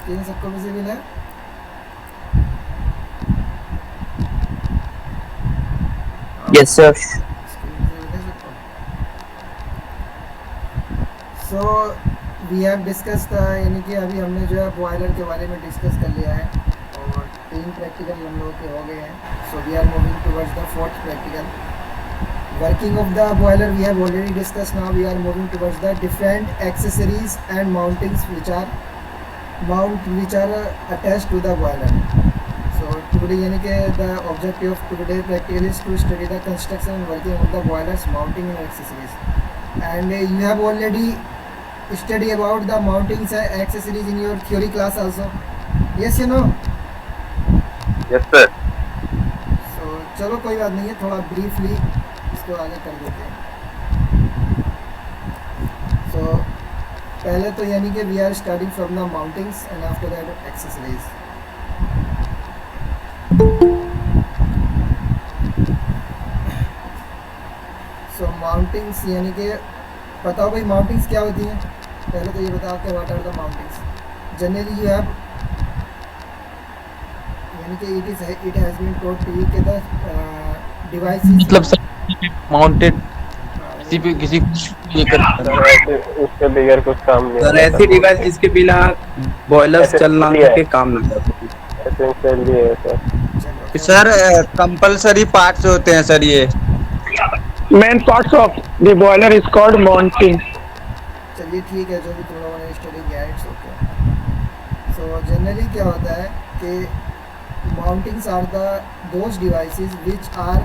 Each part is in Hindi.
स्क्रीन सबको विजिबल है? Yes sir. स्क्रीन विजिबल है सबको? सो वी हैव डिस्कस यानी कि अभी हमने जो है बॉयलर के बारे में डिस्कस कर लिया है और 3 प्रैक्टिकल हम लोगों के हो गए हैं. So we are moving towards the 4th practical. Working of the boiler we have already discussed. Now we are moving towards the different accessories and mountings which are attached to the boiler. So today यानी कि the objective of today practical is to study the construction and working of the boilers, mounting and accessories. And you have already studied about the mountings and accessories in your theory class also. Yes, you know. Yes sir. So चलो कोई बात नहीं है, थोड़ा briefly इसको आगे कर देते हैं. So पहले तो यानी कि we are starting from the mountings and after that accessories. So mountings यानी कि बताओ भाई माउंटिंग्स क्या होती हैं. पहले तो ये बताओ कि what are the mountings. Generally you have यानी कि it has been told to you कि द डिवाइस मतलब सर माउंटेड किसी पे किसी ये कर उसके बगैर कुछ काम नहीं सर ऐसी डिवाइस जिसके बिना बॉयलर्स चलना के काम नहीं करते. एसेंशियली है सर. सर कंपलसरी पार्ट्स होते हैं सर ये. Main parts of the boiler is called mounting. चलिए ठीक है, जो भी तुम लोगों ने स्टडी किया है इट्स ओके. सो जनरली क्या होता है कि mountings are the those devices which are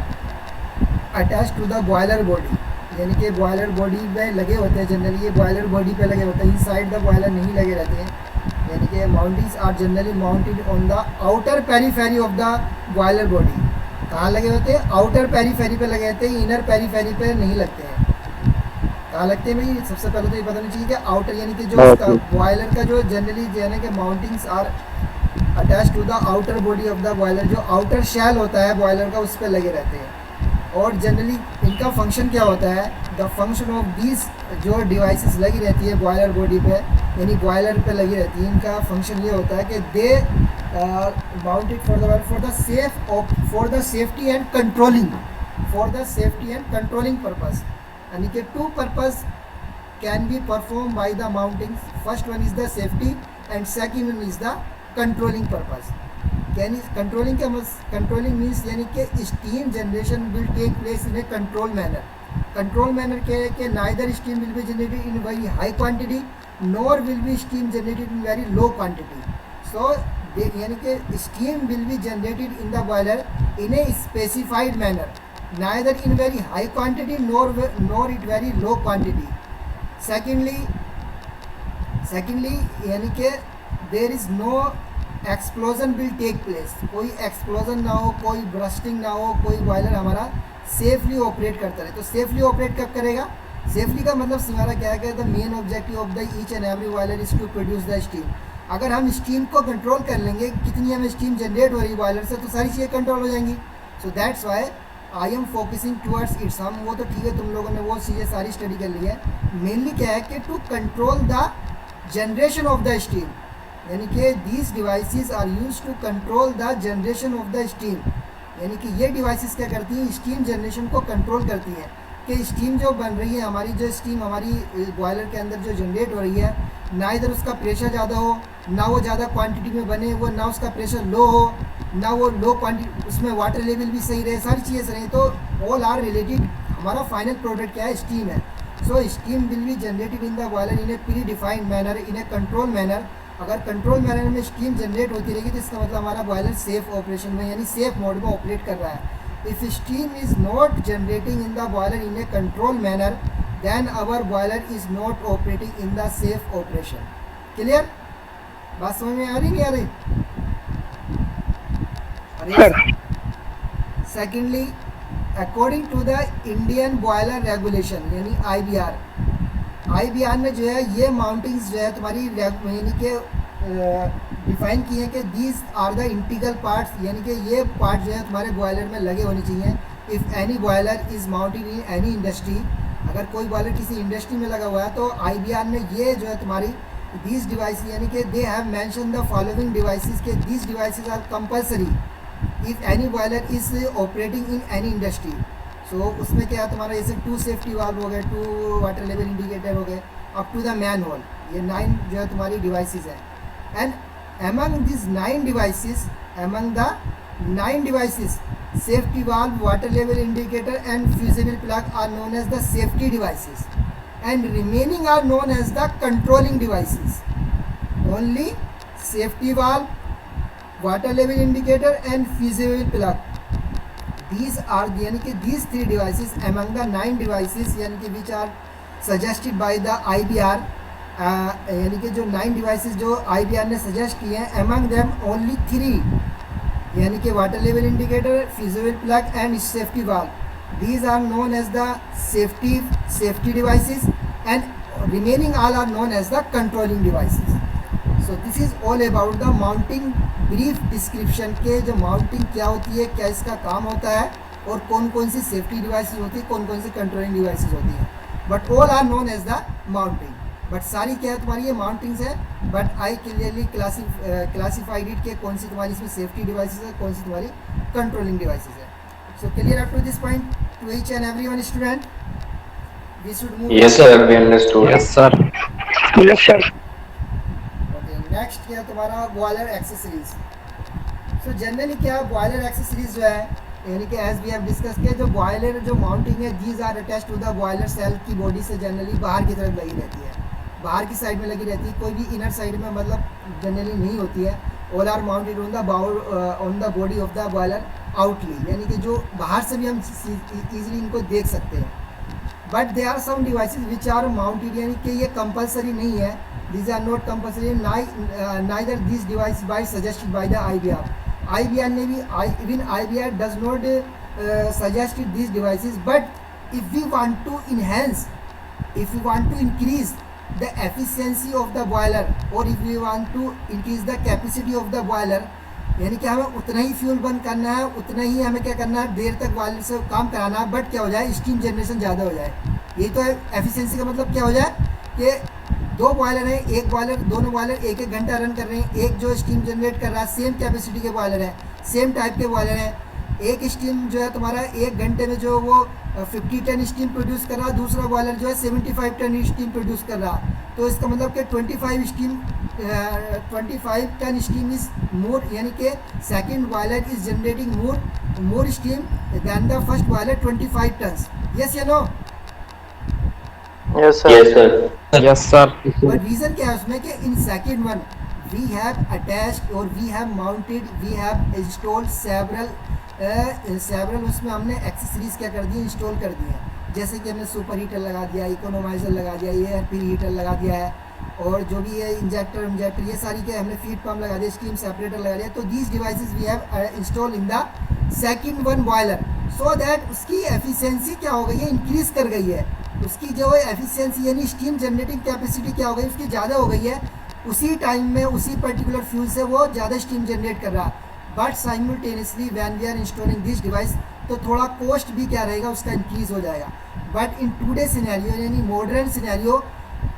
attach to the boiler body. यानी कि बॉयलर बॉडी पे लगे होते हैं. जनरली ये बॉयलर बॉडी पे लगे होते हैं, इनसाइड द बॉयलर नहीं लगे रहते हैं. यानी कि mountings are generally mounted on the outer periphery of the boiler body. कहाँ लगे होते हैं? आउटर पेरीफेरी पे लगे होते हैं, इनर पेरीफेरी पे नहीं लगते हैं. कहाँ लगते हैं भाई? सबसे पहले तो ये पता नहीं चाहिए कि आउटर यानी कि जो उसका बॉयलर का जो जनरली यानी कि mountings are attach to the outer body of the boiler. जो आउटर शेल होता है बॉयलर का उस पर लगे रहते हैं. और जनरली इनका फंक्शन क्या होता है? द फंक्शन ऑफ दीज जो डिवाइसेस लगी रहती है बॉयलर बॉडी पे यानी बॉयलर पे लगी रहती है, इनका फंक्शन ये होता है कि they mounted for the safety and controlling purpose. यानी कि 2 purpose can be perform by the mounting. First one is the safety and second one is the controlling purpose. यानी कंट्रोलिंग मीन्स यानी कि steam generation will take place in a control manner. Control manner क्या है कि neither steam will be generated in very high quantity nor will be steam generated in very low quantity. So यानी कि steam will be generated in the boiler in a specified manner, neither in very high quantity nor it very low quantity. Secondly यानी कि there is no explosion will take place. कोई एक्सप्लोजन ना हो, कोई ब्रस्टिंग ना हो, कोई बॉयलर हमारा सेफली ऑपरेट करता रहे. तो सेफली ऑपरेट कब करेगा? सेफली का मतलब हमारा क्या है? The main objective of the each and every boiler is to produce the steam. अगर हम स्टीम को कंट्रोल कर लेंगे, कितनी हमें स्टीम जनरेट हो रही है बॉयलर से, तो सारी चीज़ें कंट्रोल हो जाएंगी. सो that's Y I am focusing towards its. हम वो तो ठीक है, तुम लोगों ने वो चीज़ें सारी स्टडी कर ली है. मेनली क्या है कि to control the generation of the steam. यानी कि these devices are use to control the generation of the steam. यानी कि ये डिवाइसेस क्या करती हैं? स्टीम जनरेशन को कंट्रोल करती हैं कि स्टीम जो बन रही है हमारी, जो स्टीम हमारी बॉयलर के अंदर जो जनरेट हो रही है, ना इधर उसका प्रेशर ज़्यादा हो, ना वो ज़्यादा क्वांटिटी में बने, वो ना उसका प्रेशर लो हो, ना वो लो क्वांटिटी, उसमें वाटर लेवल भी सही रहे, सारी चीज़ें सही. तो ऑल आर रिलेटेड. हमारा फाइनल प्रोडक्ट क्या है? स्टीम है. So steam will be generated in the boiler in a predefined manner, in a control manner. अगर कंट्रोल मैनर में स्टीम जनरेट होती रहेगी तो इसका मतलब हमारा बॉयलर सेफ ऑपरेशन में यानी सेफ मोड में ऑपरेट कर रहा है. If steam is not generating in the boiler in a control manner then our boiler is not operating in the safe operation. Clear? बात समझ में आ रही नहीं आ रही? Secondly according to the Indian boiler regulation यानी IBR में जो है ये माउंटिंग्स जो है तुम्हारी यानी कि डिफाइन की है कि these are the integral parts. यानी कि ये पार्ट जो है तुम्हारे बॉयलर में लगे होने चाहिए. If any boiler is mounted in any industry, अगर कोई बॉयलर किसी इंडस्ट्री में लगा हुआ है तो IBR में ये जो है तुम्हारी these devices यानी कि they have mentioned the following devices के these devices are compulsory if any boiler is operating in any industry. So उसमें क्या है तुम्हारा जैसे 2 सेफ्टी वाल्व हो गए, 2 वाटर लेवल इंडिकेटर हो गए, अप टू द मैनुअल, ये 9 जो है तुम्हारी डिवाइसेस हैं. And among these 9 devices, among the 9 devices, safety valve, water level indicator and fusible plug are known as the safety devices, and remaining are known as the controlling devices. Only safety valve, water level indicator and fusible plug, these are यानी कि these 3 devices among the 9 devices यानी कि which are suggested by the IBR, यानी कि जो 9 डिवाइसेस जो IBR ने सजेस्ट किए हैं, among them only 3 यानी कि water level indicator, fusible plug and safety valve, these are known as the safety devices and remaining all are known as the controlling devices. So this is all about the mounting brief description के जो माउंटिंग क्या होती है, क्या इसका काम होता है और कौन कौन सी सेफ्टी डिवाइसेस होती है, कौन कौन सी कंट्रोलिंग डिवाइसेस होती हैं. But all are known as the mounting. But सारी क्या है तुम्हारी ये माउंटिंग्स है. But I clearly classified it के कौन सी तुम्हारी इसमें सेफ्टी डिवाइसेस है, कौन सी तुम्हारी कंट्रोलिंग डिवाइसेस है. So clear up to this point to each and everyone student. We should move. Yes sir, we understood. Yes sir. Yes, sir. Okay, next क्या है तुम्हारा बॉयलर एक्सेसरीज. सो जनरली क्या बॉयलर एक्सेसरीज जो है यानी कि एज वी हैव डिस्कस किया, जो बॉयलर जो माउंटिंग है these are attached to the boiler shell की बॉडी से जनरली बाहर की तरफ लगी रहती है, बाहर की साइड में लगी रहती है, कोई भी इनर साइड में मतलब जनरली नहीं होती है. All are mounted on the body of the boiler outly, यानी कि जो बाहर से भी हम इजीली इनको देख सकते हैं. But they are some devices which are mounted, यानी कि ये कंपलसरी नहीं है. these are not compulsory, neither these devices by suggested by the IBR. IBR ने भी even IBR does not suggest these devices, but if we want to enhance, if we want to increase the efficiency of the boiler, or if we want to increase the capacity of the boiler, यानी कि हमें उतना ही फ्यूल बंद करना है, उतना ही हमें क्या करना है, देर तक बॉयलर से काम कराना है, बट क्या हो जाए स्टीम जनरेशन ज़्यादा हो जाए. यही तो है एफिशिएंसी का मतलब. क्या हो जाए कि 2 बॉयलर हैं, एक बॉयलर, दोनों बॉयलर 1-1 घंटा रन कर रहे हैं, एक जो स्टीम जनरेट कर रहा है सेम कैपेसिटी के बॉयलर है, सेम टाइप के बॉयलर हैं. एक स्टीम जो है तुम्हारा 1 घंटे में जो वो 50 टन स्टीम प्रोड्यूस कर रहा, दूसरा बॉयलर जो है 75 टन स्टीम प्रोड्यूस कर रहा. तो इसका मतलब कि 25 टन स्टीम इज मोर, यानी कि second boiler is generating more steam than the first boiler 25 ton. Yes या no? Yes sir. Yes sir. Yes sir. But reason क्या है उसमें कि in second one we have attached और we have mounted, we have installed several उसमें हमने एक्सेसरीज क्या कर दी, इंस्टॉल कर दी है. जैसे कि हमने सुपर हीटर लगा दिया, इकोनोमाइजर लगा दिया, एयर प्री हीटर लगा दिया है, और जो भी है इंजेक्टर ये सारी के हमने फीड पम्प लगा दिया, स्टीम सेपरेटर लगा दिया. तो these devices we have install in the second one boiler, so that उसकी एफिशिएंसी क्या हो गई है, इंक्रीज कर गई है. उसकी जो है एफिशिएंसी यानी स्टीम जनरेटिंग कैपेसिटी क्या हो गई, उसकी ज़्यादा हो गई है. उसी टाइम में उसी पर्टिकुलर फ्यूल से वो ज़्यादा स्टीम जनरेट कर रहा. But simultaneously when we are installing this device, तो थोड़ा कॉस्ट भी क्या रहेगा उसका इंक्रीज हो जाएगा. बट इन टुडे सिनेरियो यानी modern scenario,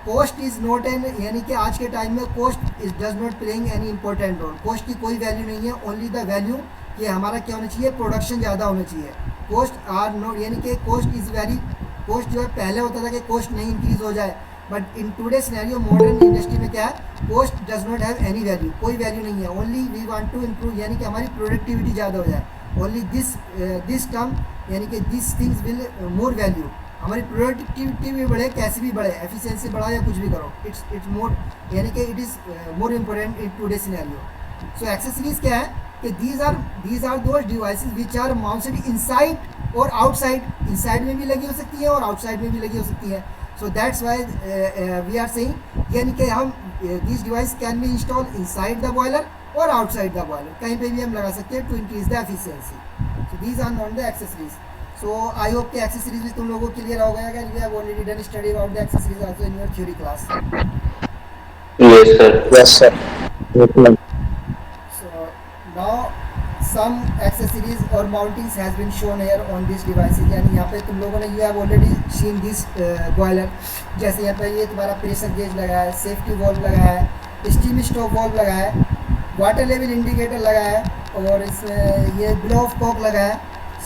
cost is not an, यानी कि आज के टाइम में cost is does not playing any important role. Cost की कोई वैल्यू नहीं है, ओनली द वैल्यू कि हमारा क्या होना चाहिए, प्रोडक्शन ज़्यादा होना चाहिए. कॉस्ट आर नॉट, यानी कि कॉस्ट इज़ वेरी, कॉस्ट जो है पहले होता था कि कॉस्ट नहीं इंक्रीज हो जाए, but in today scenario modern industry में क्या है, cost does not have any value, कोई वैल्यू नहीं है. Only we want to improve, यानी कि हमारी प्रोडक्टिविटी ज़्यादा हो जाए. ओनली दिस टर्म, यानी कि this things will more value. हमारी प्रोडक्टिविटी भी बढ़े, कैसे भी बढ़े, एफिशिएंसी बढ़ाओ या कुछ भी करो, इट्स मोर, यानी कि it is more important in today scenario. So accessories क्या है कि these are those devices which are mounted inside और आउटसाइड. इनसाइड में भी लगी हो सकती है और आउटसाइड में भी लगी हो सकती है. So that's why we are saying, यानी कि हम this device can be install inside the boiler और आउटसाइड द बॉयलर, कहीं पे भी हम लगा सकते हैं to increase the efficiency. So these are not the accessories. So I hope कि एक्सेसरीज भी तुम लोगों को क्लियर हो गया. अगर we have already done study about the accessories also in your theory class. Yes sir. Yes sir. So now some accessories or mountings has been shown here on this devices. यानी यहाँ पे तुम लोगों ने you have already seen this boiler. जैसे यहाँ पे ये तुम्हारा प्रेशर गेज लगा है, सेफ्टी वॉल्व लगा है, स्टीम स्टॉप वॉल्व लगा है, वाटर लेवल इंडिकेटर लगा है और इसमें ये ब्लो ऑफ कॉक लगा है.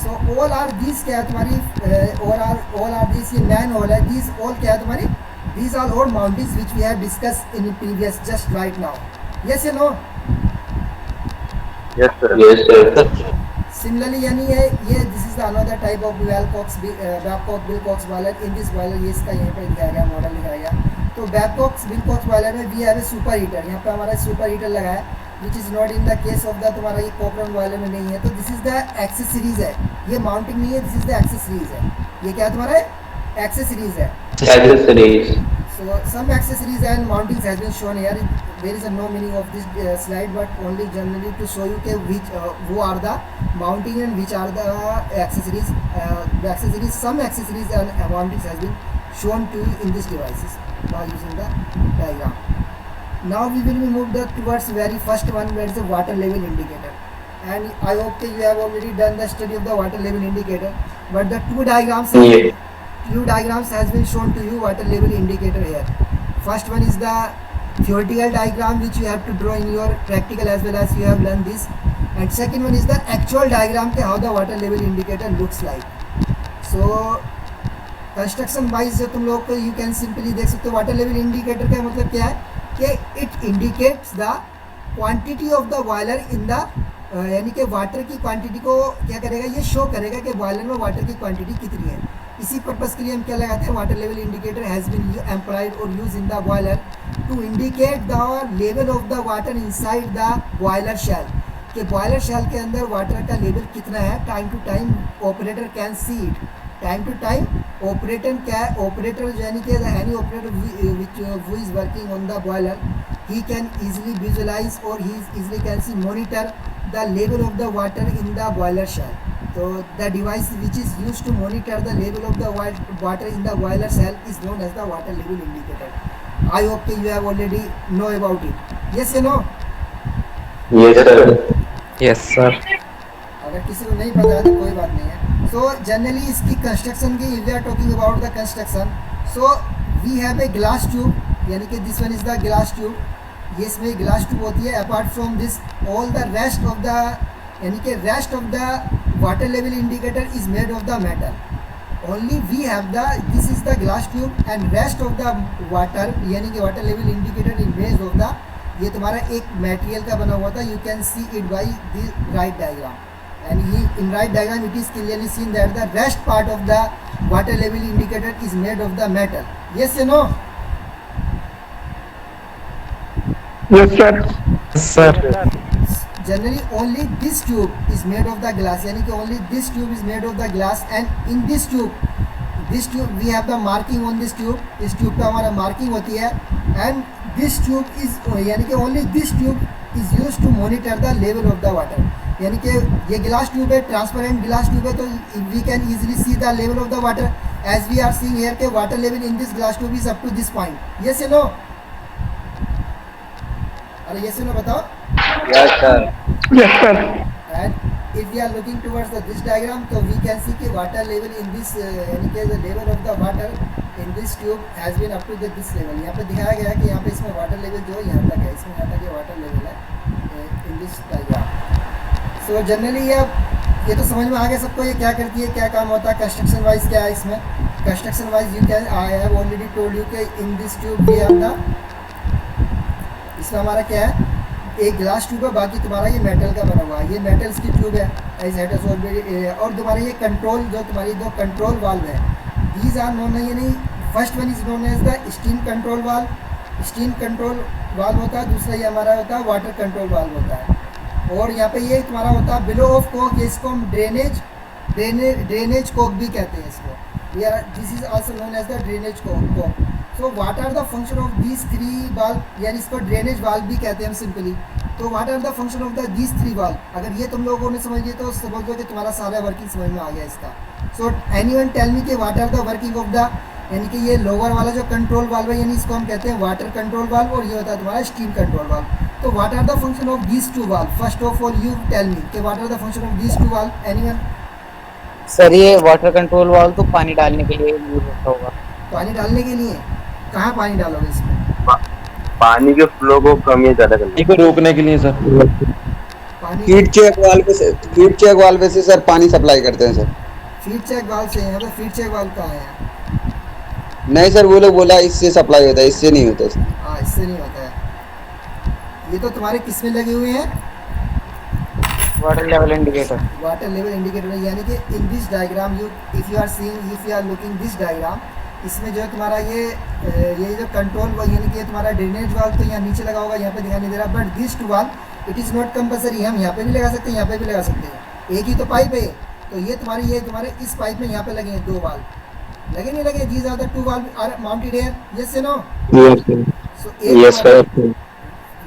सो ऑल आर दिस क्या है तुम्हारी ऑल आर दिस ये मैन होल है. दिस ऑल क्या है तुम्हारी these are all mountings which we have discussed in previous just right now. Yes or no? Yes sir. Yes, sir. Similarly यानी ये this is the another type of Babcock Wilcox boiler. In this boiler ये इसका यहाँ पे दिखाया गया मॉडल दिखाया गया. तो Babcock Wilcox boiler में we have a super heater. यहाँ पे हमारा super heater लगा है which is not in the case of the तुम्हारा ये Cochran boiler में नहीं है. तो this is the accessories है, ये mounting नहीं है, this is the accessories है. ये क्या तुम्हारा accessories है. Accessories. So some accessories and mountings has been shown here. There is a no meaning of this slide, but only generally to show you कि which who are the mounting and which are the accessories. The accessories, some accessories and mountings has been shown to you in these devices by using the diagram. Now we will be moved towards very first one, where is the water level indicator. And I hope that you have already done the study of the water level indicator. But the two diagrams has been shown to you water level indicator here. First one is the theoretical diagram which you have to draw in your practical as well as you have learned this. And second one is the actual diagram के how the water level indicator looks like. So construction wise जो तुम लोग को you can simply देख सकते हो water level indicator का मतलब क्या है कि it indicates the quantity of the boiler in the यानी कि वाटर की क्वांटिटी को क्या करेगा, ये शो करेगा कि बॉयलर में वाटर की क्वांटिटी कितनी है. इसी पर्पस के लिए हम क्या लगाते हैं, water level indicator has been employed और use in the boiler to indicate the level of the water inside the boiler shell. कि बॉयलर शेल के अंदर वाटर का लेवल कितना है. Time to time operator can see it. Time to time operator यानी कि any operator which who is working on the boiler he can easily visualize or he easily can see monitor the level of the water in the boiler shell. So the device which is used to monitor the level of the water in the boiler shell is known as the water level indicator. I hope you have already know about it. Yes or no? Yes, sir. Yes sir. अगर किसी को नहीं पता है तो कोई बात नहीं है. So generally इसकी construction की if we are talking about the construction, so we have a glass tube, यानी कि this one is the glass tube. ये इसमें ग्लास ट्यूब होती है. Apart from this all the rest of the यानी कि rest of the water level indicator is made of the metal. Only we have the this is the glass tube and rest of the water यानी कि water level indicator is made of the ये तुम्हारा एक मटेरियल का बना हुआ था. You can see it by the right diagram and in right diagram it is clearly seen that the rest part of the water level indicator is made of the metal. Yes या no? Yes, sir. Yes, sir. Generally only this tube is made of the glass, यानी कि only this tube is made of the glass and in this tube we have the marking on this tube. इस tube पे हमारा marking होती है and this tube is यानी कि only this tube is used to monitor the level of the water. यानी कि ये glass tube है, transparent glass tube है, तो we can easily see the level of the water as we are seeing here कि water level in this glass tube is up to this point. Yes or no? अरे yes or no बताओ. Yes sir. Yes, sir. And if we are looking towards this diagram, so we can see कि water level in this यानी कि the level of the water in this tube has been up to this level. यहाँ पे दिखाया गया है कि यहाँ पे इसमें water level जो यहाँ तक है, इसमें यहाँ तक ये water level है in this diagram. So generally ये तो समझ में आ गया सबको ये क्या करती है, क्या काम होता है. कंस्ट्रक्शन वाइज क्या है इसमें, construction wise you can I have already told you कि in this tube we have the इसमें हमारा क्या है, एक ग्लास ट्यूब है, बाकी तुम्हारा ये मेटल का बना हुआ है. ये मेटल्स की ट्यूब है एज हेड और तुम्हारा ये कंट्रोल जो तुम्हारी दो कंट्रोल वाल्व है, दीज आर नोन है यानी first one is known as the steam control valve. Steam control valve होता है. दूसरा ये हमारा होता है वाटर कंट्रोल वाल्व होता है. और यहाँ पे ये तुम्हारा होता है बिलो ऑफ कोक, इसको हम ड्रेनेज कोक भी कहते हैं इसको. This is also known as the drainage cock. So what are the function of these three valve, यानी इसको ड्रेनेज वाल्व भी कहते हैं हम सिंपली. तो what are the function of the these three valve, अगर ये तुम लोगों ने समझ लिया तो समझ लो कि तुम्हारा सारा वर्किंग समझ में आ गया इसका. सो एनीवन टेल मी कि what are the working of the, यानी कि ये लोअर वाला जो कंट्रोल वाल्व है यानी इसको हम कहते हैं वाटर कंट्रोल वाल्व और ये होता है तुम्हारा स्टीम कंट्रोल वाल्व. तो what are the function of these two valve? First of all you tell me कि what are the function of these two valve? Anyone? Sir ये वाटर कंट्रोल वाल्व तो पानी डालने के लिए यूज होता होगा। पानी डालने के लिए? कहाँ पानी डालोगे इसमें? पानी के फ्लो को कम या ज्यादा करना। को रोकने के लिए सर। पानी फीड चेक वाल्व से सर पानी सप्लाई करते हैं सर। फीड चेक वाल्व से है? फीड चेक वाल्व कहाँ है? नहीं सर, वो लोग बोला इससे सप्लाई होता है, इससे नहीं होता सर। हाँ, इससे नहीं होता है। ये तो तुम्हारे किस में लगे हुए हैं? Water level indicator. Water level indicator में, यानी कि in this diagram you if you are looking this diagram, इसमें जो है तुम्हारा ये जो कंट्रोल यानी कि तुम्हारा ड्रेनेज वाल्व तो यहाँ नीचे लगा होगा, यहाँ पे दिखाई नहीं दे रहा, but this to valve it is not compulsory. हम यहाँ पे भी लगा सकते हैं, यहाँ पे भी लगा सकते हैं, एक ही तो पाइप है। तो ये तुम्हारे इस पाइप में यहाँ पे लगे हैं 2 वाल्व, लगे नहीं लगे? These are the 2 valve are mounted here, yes या नो? So yes sir.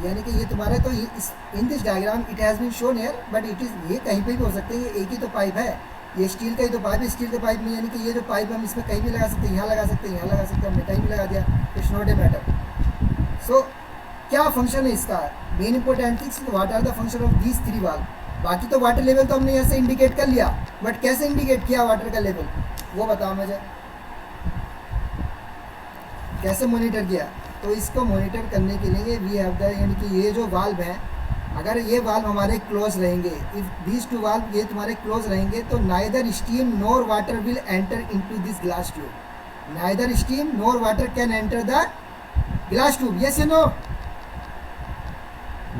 यानी कि ये तुम्हारे तो in this diagram it has been shown here, but it is, ये कहीं पे भी हो सकते हैं, ये एक ही तो पाइप है, ये स्टील का ही तो पाइप है। स्टील के पाइप में यानी कि ये जो पाइप हम इसमें कहीं भी लगा सकते हैं, यहाँ लगा सकते हैं, यहाँ लगा सकते हैं, हमने कहीं भी लगा दिया, it's not a matter. So क्या फंक्शन है इसका? Main important things, what are the function of these 3 valve? बाकी तो वाटर लेवल तो हमने यहाँ से इंडिकेट कर लिया, बट कैसे इंडिकेट किया वाटर का लेवल वो बताओ मुझे, कैसे मॉनिटर किया? तो इसको मॉनिटर करने के लिए वी हैव द, यानी कि ये जो वाल्व है, अगर ये वाल्व हमारे क्लोज रहेंगे, इफ दीज 2 वाल्व ये तुम्हारे क्लोज रहेंगे, तो neither steam nor water will enter into this glass tube. Neither steam nor water can enter the glass tube, yes या no?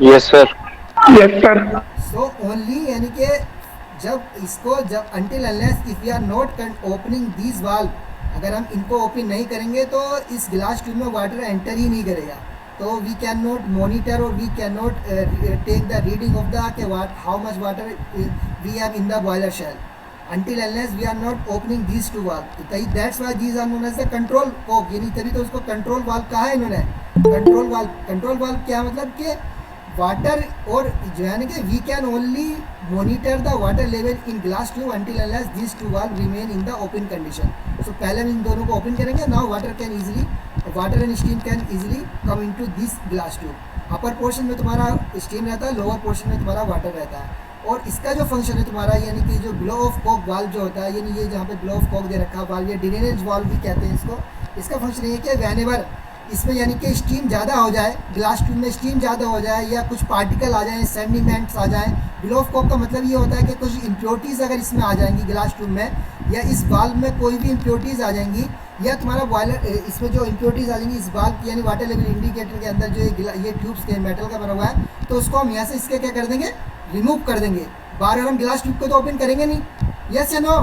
Yes sir. Yes, sir. So only, यानी कि जब until unless if we are not opening these valve, अगर हम इनको ओपन नहीं करेंगे तो इस ग्लास ट्यूब में वाटर एंटर ही नहीं करेगा। तो वी कैन नॉट मॉनिटर और we can not take the reading of the how much water we have in the boiler shell until unless we are not opening these 2 valve. That's why these are known as the control valve, यानी तभी तो उसको कंट्रोल वाल्व कहा है इन्होंने, कंट्रोल वाल्व क्या मतलब कि वाटर, और जो है ना कि we can only monitor the water level in glass tube until unless these 2 valve remain in the open condition. So पहले हम इन दोनों को ओपन करेंगे, now water and steam can easily come into this glass tube. Upper portion में तुम्हारा स्टीम रहता है, लोअर पोर्शन में तुम्हारा वाटर रहता है। और इसका जो फंक्शन है तुम्हारा, यानी कि जो ब्लो ऑफ कॉक वाल्व जो होता है, यानी ये जहाँ पे ब्लो ऑफ कॉक दे रखा वाल्व या ड्रेनेज वाल्व भी कहते हैं इसको, इसका फंक्शन ये है कि व्हेनेवर इसमें यानी कि स्टीम ज़्यादा हो जाए, ग्लास ट्यूब में स्टीम ज़्यादा हो जाए या कुछ पार्टिकल आ जाए, सेडिमेंट्स आ जाए, ब्लो ऑफ कॉक का मतलब ये होता है कि कुछ इम्प्योरिटीज़ अगर इसमें आ जाएंगी ग्लास ट्यूब में, या इस वाल्व में कोई भी इम्प्योरिटीज़ आ जाएंगी, या तुम्हारा बॉयलर इसमें जो इम्प्योरिटीज़ आ जाएंगी इस वाल्व यानी वाटर लेवल इंडिकेटर के अंदर जो ये ट्यूब्स के मेटल का बना हुआ है, तो उसको हम यहाँ से इसके क्या कर देंगे, रिमूव कर देंगे। बार हम ग्लास ट्यूब को तो ओपन करेंगे नहीं, यस या no?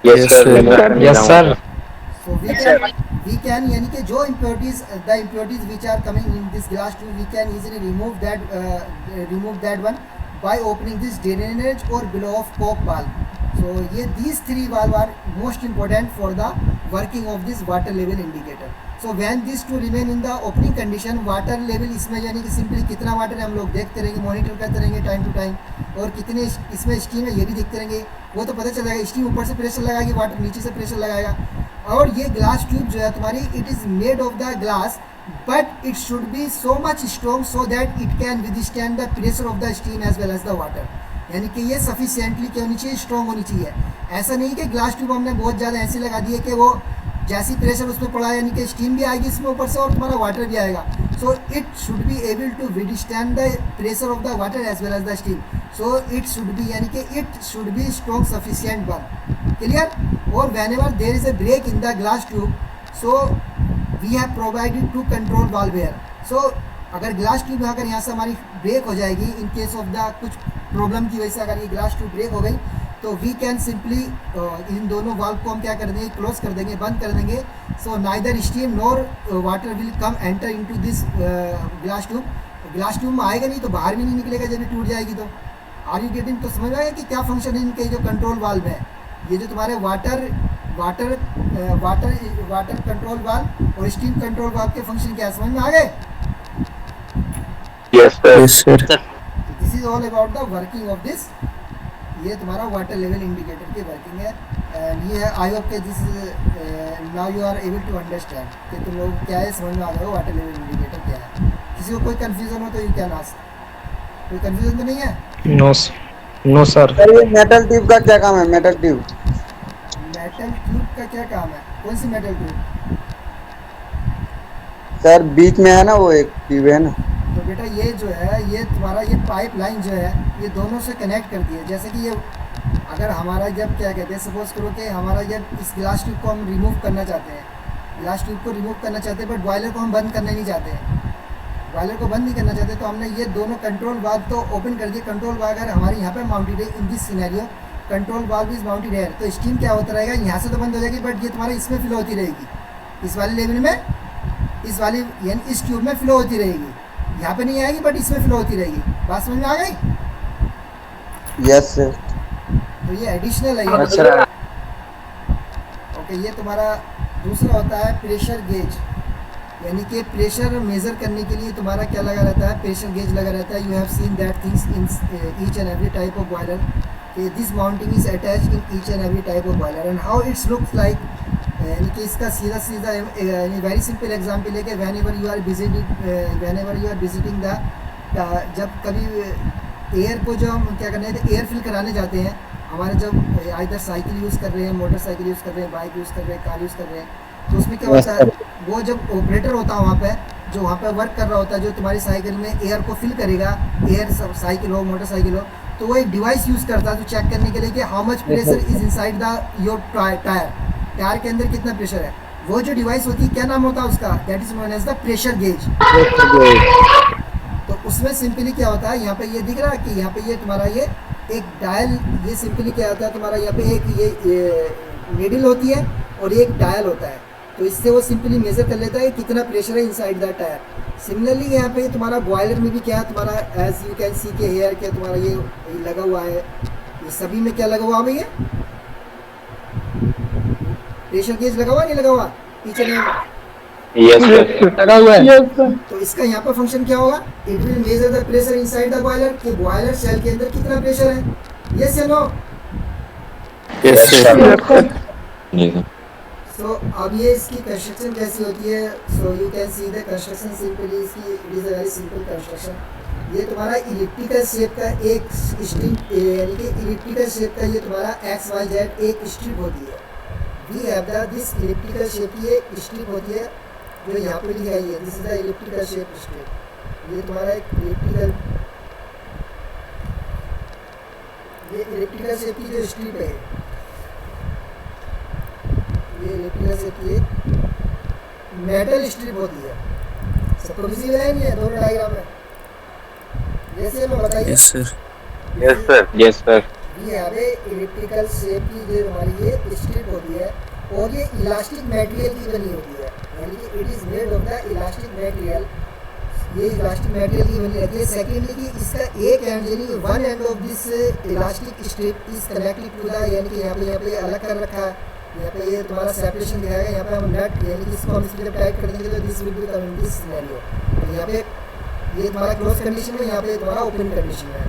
Yes sir. Yes sir. So we can यानी कि जो impurities which are coming in this glass tube, we can easily remove that one by opening this drainage or blow off cork valve. So these 3 valve are most important for the working of this water level indicator. So when these 2 remain in the opening condition, water level इसमें यानी कि सिंपली कितना वाटर है हम लोग देखते रहेंगे, मॉनिटर करते रहेंगे टाइम टू टाइम, और कितने इसमें स्टीम है ये भी देखते रहेंगे, वो तो पता चलेगा। स्टीम ऊपर से प्रेशर लगाएगी, वाटर नीचे से प्रेशर लगाएगा। और ये ग्लास ट्यूब जो है तुम्हारी, it is made of the glass, but it should be so much strong so that it can withstand the pressure of the steam as well as the water. यानी कि ये सफिशिएंटली क्या होनी चाहिए, स्ट्रॉन्ग होनी चाहिए। ऐसा नहीं कि ग्लास ट्यूब हमने बहुत ज़्यादा ऐसे लगा दिए कि वो जैसी प्रेशर उस पर पड़ा यानी कि स्टीम भी आएगी इसमें ऊपर से और तुम्हारा वाटर भी आएगा। So it should be able to withstand the pressure of the water as well as the steam. So it should be यानी कि it should be strong sufficient one, clear? और whenever there is a break in the glass tube, so we have provided two control valve here. So अगर ग्लास ट्यूब अगर यहाँ से हमारी ब्रेक हो जाएगी इन केस ऑफ द कुछ प्रॉब्लम की वजह से, अगर ये ग्लास ट्यूब ब्रेक हो गई, तो वी कैन सिंपली इन दोनों वाल्व को हम क्या कर देंगे, क्लोज कर देंगे, बंद कर देंगे। So neither steam nor water will come enter into this glass tube. Glass tube में आएगा नहीं तो बाहर भी नहीं निकलेगा जब ये टूट जाएगी। तो आर यू गेटिंग? तो समझ में आएगा कि क्या फंक्शन है इनके जो कंट्रोल वाल्व है, ये जो तुम्हारे वाटर कंट्रोल वाल्व और स्टीम कंट्रोल वाल्व के फंक्शन क्या है, समझ में आ गए? Yes sir. This is all about the working of this. ये तुम्हारा वाटर लेवल इंडिकेटर की वर्किंग है, एंड ये है आई होप के this now you are able to understand कि तुम लोग क्या है, समझ में आ रहा हो वाटर लेवल इंडिकेटर क्या है। किसी किसी को कोई कंफ्यूजन हो तो यू कैन आस्क। कोई कंफ्यूजन तो नहीं है? No sir. सर ये मेटल ट्यूब का क्या काम है? मेटल ट्यूब मेटल ट्यूब का क्या काम है? कौन सी मेटल ट्यूब? सर बीच में है ना वो एक ट्यूब है ना। तो बेटा ये जो है, ये तुम्हारा ये पाइप लाइन जो है, ये दोनों से कनेक्ट करती है। जैसे कि ये अगर हमारा जब क्या कहते हैं, सपोज करो कि हमारा जब इस ग्लास ट्यूब को हम रिमूव करना चाहते हैं, ग्लास ट्यूब को रिमूव करना चाहते हैं, बट बॉयलर को हम बंद करना नहीं चाहते हैं, बॉयलर को बंद नहीं करना चाहते, तो हमने ये दोनों कंट्रोल वाल्व तो ओपन कर दिए। कंट्रोल वाल्व अगर हमारे यहाँ पे माउंटेड है, in this scenario control valve is mounted है, तो स्टीम क्या होता रहेगा, यहाँ से तो बंद हो जाएगी, बट ये तुम्हारे इसमें फ्लो होती रहेगी, इस वाली लेवल में, इस वाली यानी इस ट्यूब में फ्लो होती रहेगी। यहाँ पे नहीं आएगी बट इसमें फ्लो होती रहेगी। बात समझ में आ गई? Yes sir. तो ये एडिशनल है ये। अच्छा। ओके, ये तुम्हारा दूसरा होता है प्रेशर गेज, यानी कि प्रेशर मेज़र करने के लिए तुम्हारा क्या लगा रहता है, प्रेशर गेज लगा रहता है। You have seen that things in each and every type of boiler, this mounting is attached in each and every type of boiler and how it's looks like, यानी कि इसका सीधा यानी वेरी सिंपल एग्जांपल है कि whenever you are visiting the, जब कभी एयर को जो हम क्या करने थे, एयर फिल कराने जाते हैं, हमारे जब आइदर साइकिल यूज़ कर रहे हैं, मोटरसाइकिल यूज़ कर रहे हैं, बाइक यूज़ कर रहे हैं, कार यूज़ कर रहे हैं, तो उसमें क्या होता है, वो जब ऑपरेटर होता है वहाँ पे, जो वहाँ पे वर्क कर रहा होता है, जो तुम्हारी साइकिल में एयर को फिल करेगा, एयर साइकिल हो मोटरसाइकिल हो, तो वो एक डिवाइस यूज़ करता है तो चेक करने के लिए कि how much pressure is inside the your tyre के अंदर कितना प्रेशर है। वो जो डिवाइस होती है, क्या नाम होता है उसका, that is known as the pressure gauge. तो उसमें सिंपली क्या होता है, यहाँ पे ये दिख रहा है कि यहाँ पे ये तुम्हारा ये एक डायल, ये सिंपली क्या होता है तुम्हारा, यहाँ पे एक ये नीडल होती है और एक डायल होता है, तो इससे वो सिंपली मेजर कर लेता है कितना प्रेशर है इनसाइड द टायर। सिमिलरली यहाँ पे तुम्हारा बॉयलर में भी क्या है तुम्हारा, एज यू कैन सी के हेयर क्या तुम्हारा ये लगा हुआ है, ये सभी में क्या लगा हुआ भैया, प्रेशर गेज लगा हुआ नहीं लगा हुआ पीछे में? Yes sir. लगा हुआ है। तो इसका यहाँ पर फंक्शन क्या होगा, it will measure the pressure inside the boiler, कि बॉयलर सेल के अंदर कितना प्रेशर है। यस या नो? Yes sir. सो अब ये इसकी कंस्ट्रक्शन कैसी होती है, so you can see the construction simply, इसकी it is a very simple construction. ये तुम्हारा इलिप्टिकल शेप का एक स्ट्रिप, यानी कि इलिप्टिकल शेप का ये तुम्हारा XYZ एक स्ट्रिप होती है। We have the this elliptical shape की एक स्ट्रिप होती है जो यहाँ पे दिखाई है, this is the elliptical shape strip. ये तुम्हारा एक इलिप्टिकल शेप की जो स्ट्रिप है, ये इलिप्टिकल शेप की एक मेटल स्ट्रिप होती है। सबको विजिबल है नहीं है दोनों डायग्राम में? जैसे मैं बताइए। Yes sir. Yes sir. Yes sir. ये आगे इलिप्टिकल शेप की जो हमारी ये स्ट्रिप होती है और ये इलास्टिक मटेरियल की बनी होती है, यानी कि it is made of the elastic material, ये इलास्टिक मटेरियल की बनी रहती है। सेकेंडली कि इसका एक एंड यानी one end of this elastic strip is connected to the, यानी कि यहाँ पे अलग कर रखा है, यहाँ पे ये तुम्हारा सेपरेशन दिखाएगा, यहाँ पे हम नट यानी कि इसको हम इसके लिए टाइट कर देंगे तो this will be coming this scenario. यहाँ पे ये तुम्हारा क्लोज कंडीशन है, यहाँ पे तुम्हारा ओपन कंडीशन है,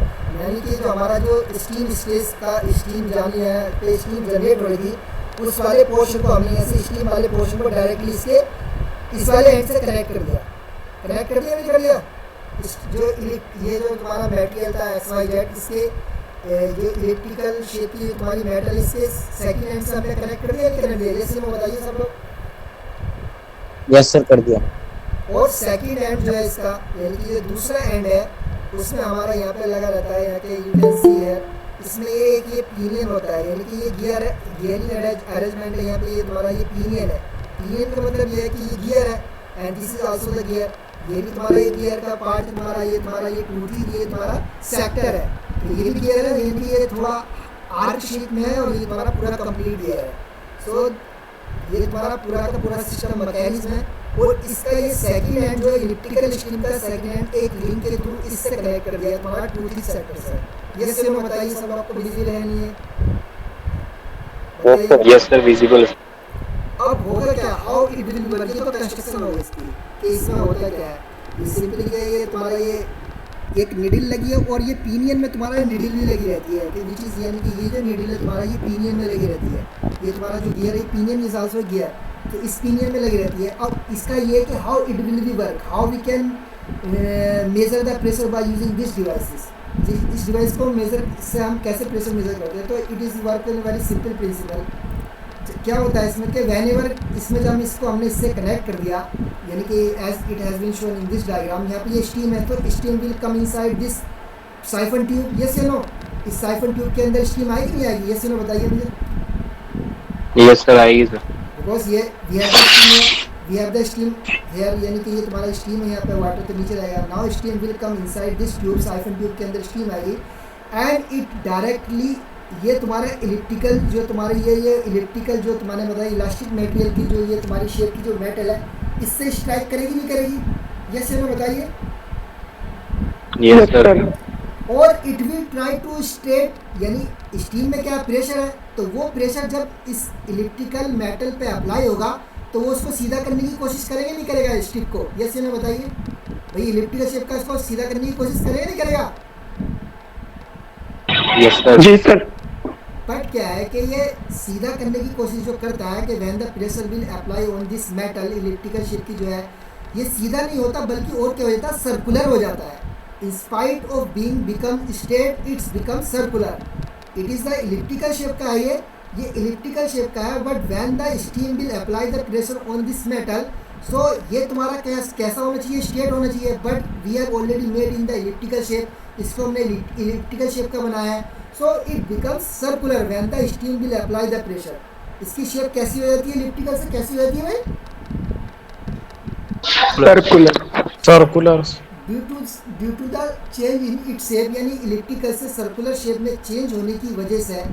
यानी कि जो हमारा जो स्टीम स्टेज का स्टीम जानी है पे स्टीम जनरेट होगी, उस वाले पोर्शन को हमने ऐसे स्टीम वाले पोर्शन को डायरेक्टली इसके इस वाले एंड से कनेक्ट कर दिया नहीं कर दिया। जो ये जो तुम्हारा मटेरियल था XYZ, इसके जो इलेक्ट्रिकल शेप की तुम्हारी मेटल, इसके सेकंड एंड से हमने कनेक्ट कर दिया नहीं कर दिया? जैसे मैं बताइए सब लोग। यस सर, कर दिया। और सेकंड एंड जो है इसका, यानी कि जो दूसरा एंड है, उसमें हमारा यहाँ पे लगा रहता है, यहाँ के यू कैन सी है, इसमें ये पिनियन होता है, यानी कि ये गियर है, गियरिंग अरेंजमेंट है। यहाँ पे ये तुम्हारा ये पिनियन है। पिनियन का मतलब ये है कि ये गियर है and this is also the gear. ये भी तुम्हारा ये गियर का पार्ट तुम्हारा ये टूटी, ये तुम्हारा सेक्टर है, तो ये भी गियर है, ये भी ये थोड़ा आर्क शेप में है और ये तुम्हारा पूरा कंप्लीट गियर है। सो ये तुम्हारा पूरा का पूरा सिस्टम मैकेनिज्म है। और इसका ये सेकंड हैंड जो है इलिप्टिकल स्ट्रीम का सेकंड हैंड एक लिंक के थ्रू इससे कनेक्ट कर दिया तुम्हारा 2-3 सेक्टर्स है। ये से मैं बताइए सब आपको विजिबल है नहीं है? Yes sir, visible. अब होगा क्या, हाउ इट विल वर्क, ये तो कंस्ट्रक्शन होगा इसकी कि इसमें होता क्या है। ये सिंपली क्या है, ये तुम्हारा ये एक निडल लगी है और ये पिनियन में तुम्हारा निडल भी लगी रहती है, कि विच इज़ यानी कि ये जो निडल है तुम्हारा ये पिनियन में लगी रहती है। ये तुम्हारा जो गियर है पिनियन इज आल्सो गियर, तो इस पिनियन में लगी रहती है। अब इसका ये है कि how it will be work, how we can measure the pressure by using this devices. इस डिवाइस को मेजर, इससे हम कैसे प्रेशर मेजर करते हैं, तो it is work in very simple principle. क्या होता है इसमें कि वैन एवर इसमें जब हम इसको हमने इससे कनेक्ट कर दिया, यानी कि as it has been shown in this diagram, यहाँ पे ये स्टीम है, तो steam will come inside this siphon tube, yes या नो? इस साइफन ट्यूब के अंदर स्टीम आएगी नहीं आएगी, यस या नो बताइए मुझे। यस सर, आएगी सर। बिकॉज ये we have the steam here, यानी कि ये तुम्हारा स्टीम है, यहाँ पे वाटर तो नीचे रहेगा। Now steam will come inside this tube, siphon tube के अंदर स्टीम आएगी एंड इट डायरेक्टली, ये तुम्हारा इलेक्ट्रिकल जो तुम्हारे ये इलेक्ट्रिकल जो तुम्हारे बताया इलास्टिक मटेरियल की जो ये तुम्हारी शेप की जो मेटल है, इससे स्ट्राइक करेगी नहीं करेगी, यस या नो बताइए। Yes sir. और it will try to straight, यानी स्टीम में क्या प्रेशर है, तो वो प्रेशर जब इस इलेक्ट्रिकल मेटल पे अप्लाई होगा तो वो उसको सीधा करने की कोशिश करेगा नहीं करेगा स्टिक को, यस या नो बताइए। भाई इलेक्ट्रिकल शेप का इसको सीधा करने की कोशिश करेगा नहीं करेगा? Yes sir. जी सर। बट क्या है कि ये सीधा करने की कोशिश जो करता है कि when the pressure will apply on this metal, electrical shape की जो है ये सीधा नहीं होता बल्कि और क्या हो जाता है, सर्कुलर हो जाता है। In spite of being become straight, it's become circular. It is the electrical shape का है ये इलेक्ट्रिकल शेप का है, but when the steam will apply the pressure on this metal, so ये तुम्हारा कैसा होना चाहिए, स्ट्रेट होना चाहिए, but we have already made in the electrical shape, इसको हमने इलेक्ट्रिकल शेप का बनाया है, so it becomes circular when the steam will apply the pressure. इसकी शेप कैसी हो जाती है इलेक्ट्रिकल से, कैसी हो जाती है भाई? Circular. Due to the change in it shape, यानी इलेक्ट्रिकल से सर्कुलर शेप में चेंज होने की वजह से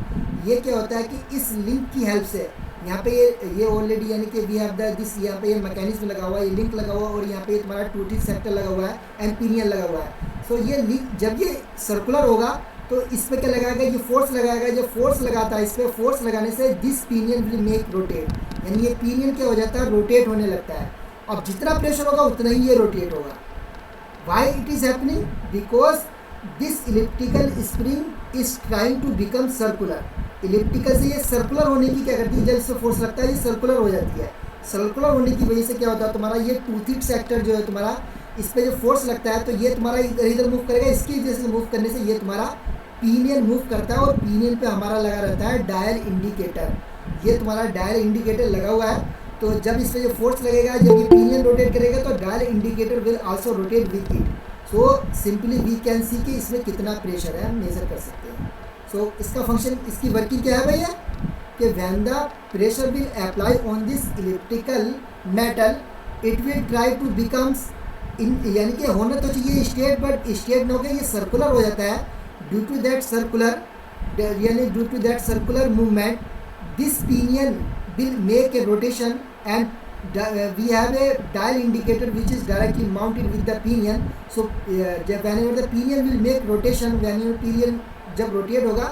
ये क्या होता है कि इस लिंक की हेल्प से यहाँ पे ये ऑलरेडी, यानी कि वी हैव द दिस, यहाँ पे ये मैकेनिज्म लगा हुआ है, ये लिंक लगा हुआ है, और यहाँ पे तुम्हारा टूटी सेक्टर लगा हुआ है एंड पिनियन लगा हुआ है। सो ये लिंक जब ये सर्कुलर होगा तो इस पर क्या लगाएगा, ये फोर्स लगाएगा, जब फोर्स लगाता है इस पर, फोर्स लगाने से this pinion will make rotate, यानी ये पिनियन क्या हो जाता है, रोटेट होने लगता है। अब जितना प्रेशर होगा उतना ही ये रोटेट होगा। Why it is happening? Because this electrical spring is trying to become circular. Electrical से ये सर्कुलर होने की क्या करती है, जब इससे फोर्स लगता है ये सर्कुलर हो जाती है। सर्कुलर होने की वजह से क्या होता है, तुम्हारा ये टूथिड सेक्टर जो है तुम्हारा, इस पर जो फोर्स लगता है तो ये तुम्हारा इधर इधर मूव करेगा, इसकी वजह से मूव करने से ये तुम्हारा पिनियन मूव करता है, और पिनियन पे हमारा लगा रहता है डायल इंडिकेटर। ये तुम्हारा डायल इंडिकेटर लगा हुआ है, तो जब इस पर जो फोर्स लगेगा, जब ये पिनियन रोटेट करेगा तो dial indicator will also rotate with it. So simply we can see कि इसमें कितना प्रेशर है, हम मेजर कर सकते हैं। सो इसका फंक्शन, इसकी वर्किंग क्या है भैया, कि when the pressure will apply on this electrical metal, it will try to becomes इन, यानी कि होना तो चाहिए स्ट्रेट, बट स्ट्रेट न होकर ये सर्कुलर हो जाता है। ड्यू टू दैट सर्कुलर, यानी due to that circular movement, this pinion will make a rotation, and we have a dial indicator which is directly mounted with the pinion. So whenever the pinion will make rotation, whenever pinion जब रोटेट होगा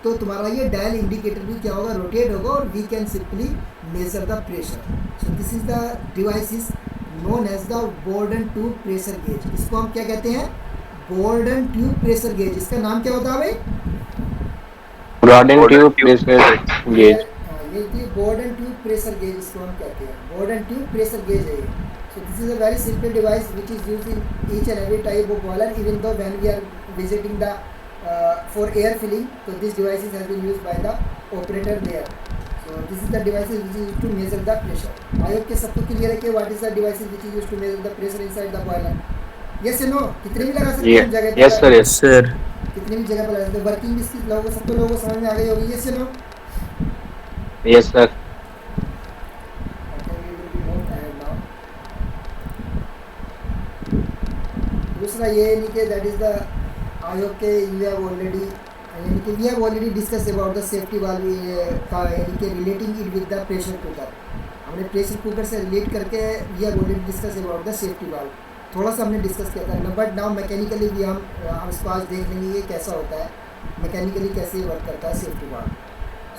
तो तुम्हारा ये डायल इंडिकेटर भी क्या होगा, रोटेट होगा, और we can simply measure the pressure. So this is the device is known as the Bourdon tube pressure gauge. इसको हम क्या कहते हैं, बोर्डन ट्यूब प्रेशर गेज। इसका नाम क्या होता है भाई? Bourdon tube pressure gauge. ये बोर्डन ट्यूब प्रेशर गेज इसको हम कहते हैं, बोर्डन ट्यूब प्रेशर गेज है ये। So this is a very simple device which is used in each and every type of boiler, even though when we are visiting the for air filling, तो this device has been used by the operator there. So this is the device which is used to measure the pressure. I hope कि सबको क्लियर है कि what is the device which is used to measure the pressure inside the boiler. Yes और नो? कितने भी लगा सकते हैं जगह पे? Yes sir, yes sir. कितने भी जगह पर लगा सकते हैं। वर्किंग भी इसकी लोगों को, सबको लोगों को समझ में आ गई होगी। यस और नो? Yes sir. दूसरा ये नहीं कि that is the, I hope के यू हैव ऑलरेडी, यानी कि we have already discuss about the safety valve का, यानी कि relating it with the pressure cooker. हमने प्रेशर कुकर से रिलेट करके we have already discuss about the safety valve, थोड़ा सा हमने डिस्कस किया था। बट नाउ मैकेनिकली भी हम इसको आज देख लेंगे ये कैसा होता है, मैकेनिकली कैसे वर्क करता है safety valve.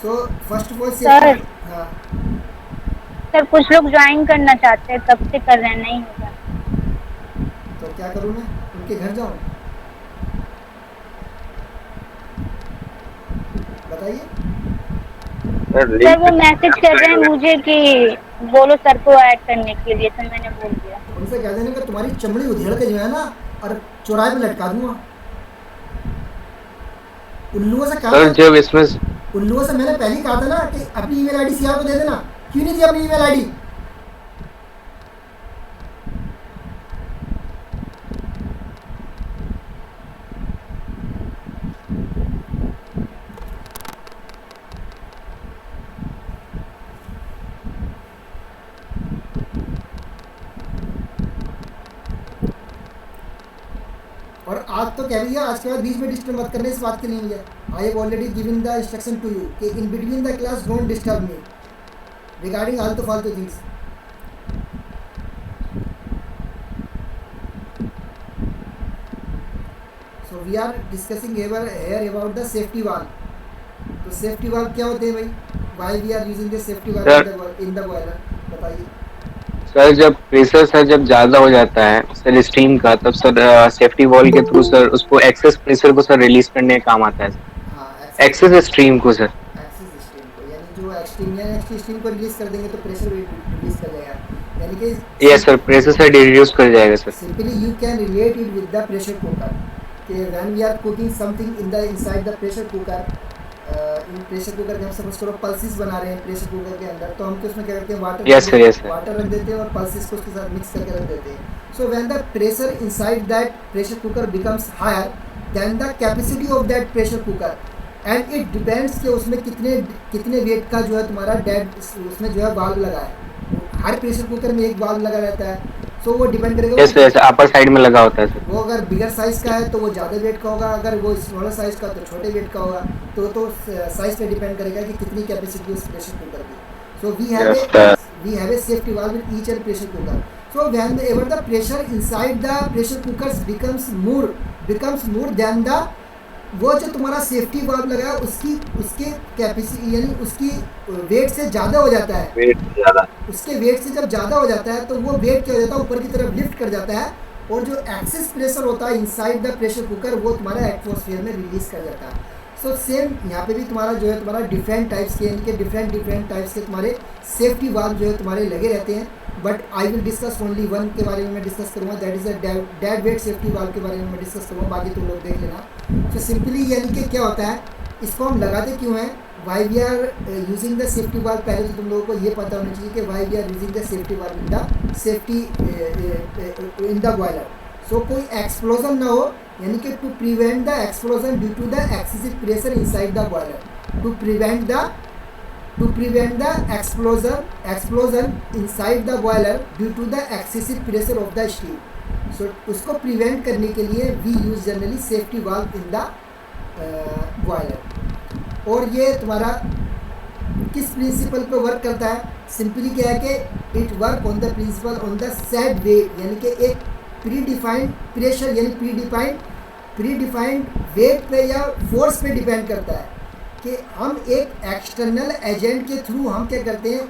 So first of all sir, हाँ सर कुछ लोग ज्वाइन करना चाहते हैं, तब से कर रहे हैं, नहीं होगा तो क्या करूँ मैं, उनके घर जाऊँ? बताइए सर। वो मैसेज कर रहे हैं मुझे कि बोलो सर को ऐड करने के लिए, तो मैंने बोल दिया। कौन सा पे कह देना कि तुम्हारी चमड़ी उधेड़ के जो है ना और चौराहे पे लटका दूंगा। उल्लुओं से कहा सर जब इसमें उल्लुओं से मैंने पहले ही कहा था ना कि अपनी ईमेल आईडी सीआर को दे देना, क्यों नहीं दिया अपनी ईमेल आईडी? और आज तो कह रही है, आज के बाद बीच में डिस्टर्ब मत करने, इस बात की नहीं है। I have already given the instruction to you कि in between the class don't disturb me regarding आलतू फालतू things. So we are discussing here about the safety valve. तो सेफ्टी वाल क्या होते हैं भाई? Why we are using the safety valve in the boiler, बताइए। सर जब प्रेशर सर जब ज्यादा हो जाता है सर स्टीम का, तब सर सेफ्टी वॉल के थ्रू सर उसको एक्सेस प्रेशर को सर रिलीज करने का काम आता है। हाँ, एक्सेस स्ट्रीम को सर, एक्सेस स्ट्रीम को, यानी जो एक्सट्रीम या एक्सट्रीम स्ट्रीम को रिलीज कर देंगे तो प्रेशर रिलीज कर जाएगा, यानी कि yes sir pressure sir reduce कर जाएगा sir. Simply you can relate it with the pressure cooker कि when we are cooking something in the inside the pressure cooker, in pressure cooker के हम सपोज करो पल्सेस बना रहे हैं प्रेशर कुकर के अंदर, तो हम उसमें क्या करते हैं, water Yes, sir, yes, sir. Water रख देते हैं और पल्सेस को उसके साथ मिक्स करके रख देते हैं। So when the pressure inside that pressure cooker becomes higher than the capacity of that pressure cooker, and it depends कि उसमें कितने वेट का जो है तुम्हारा डेड उसमें जो है वाल्व लगा है। हर प्रेशर कुकर में एक वाल्व लगा रहता है, सो वो डिपेंड करेगा। यस यस अपर साइड में लगा होता है सर। वो अगर बिगर साइज़ का है तो वो ज़्यादा वेट का होगा, अगर वो स्मॉलर साइज़ का तो छोटे वेट का होगा। तो साइज़ पे डिपेंड करेगा कि कितनी कैपेसिटी उस प्रेशर कुकर की। So we have a safety valve in each and pressure cooker. So whenever the pressure inside the pressure cooker becomes more than the, वो जो तुम्हारा सेफ्टी वाल्व लगा है उसके कैपेसिटी यानी उसकी वेट से ज़्यादा हो जाता है। वेट ज्यादा, उसके वेट से जब ज़्यादा हो जाता है तो वो वेट क्या हो जाता है, ऊपर की तरफ लिफ्ट कर जाता है, और जो एक्सेस प्रेशर होता है इनसाइड द प्रेशर कुकर वो तुम्हारा एटमॉस्फेयर में रिलीज कर जाता है। सो सेम यहाँ पे भी तुम्हारा जो है तुम्हारा डिफरेंट टाइप्स के, इनके डिफरेंट टाइप्स के तुम्हारे सेफ्टी वाल्व जो है तुम्हारे लगे रहते हैं। But I will discuss only one के बारे में मैं डिस्कस करूँगा, that is a dead weight safety valve के बारे में मैं डिस्कस करूँगा, बाकी तुम लोग देख लेना। तो सिंपली यानी कि क्या होता है, इसको हम लगाते क्यों हैं, why we are using the safety valve, पहले तो तुम लोगों को ये पता होना चाहिए कि why we are using the safety valve in the safety in the boiler. So कोई एक्सप्लोजन ना हो, यानी कि to prevent the explosion due to the excessive pressure inside the boiler, to prevent the explosion inside the boiler due to the excessive pressure of the steam. So उसको प्रिवेंट करने के लिए we use generally safety valve in the boiler. और ये तुम्हारा किस प्रिंसिपल पे वर्क करता है, सिंपली क्या है कि it work on the principle on the set weight, यानी कि एक प्री डिफाइंड प्रेशर यानी प्री डिफाइंड वेट पे या फोर्स पे डिपेंड करता है कि हम एक एक्सटर्नल एजेंट के थ्रू हम क्या करते हैं,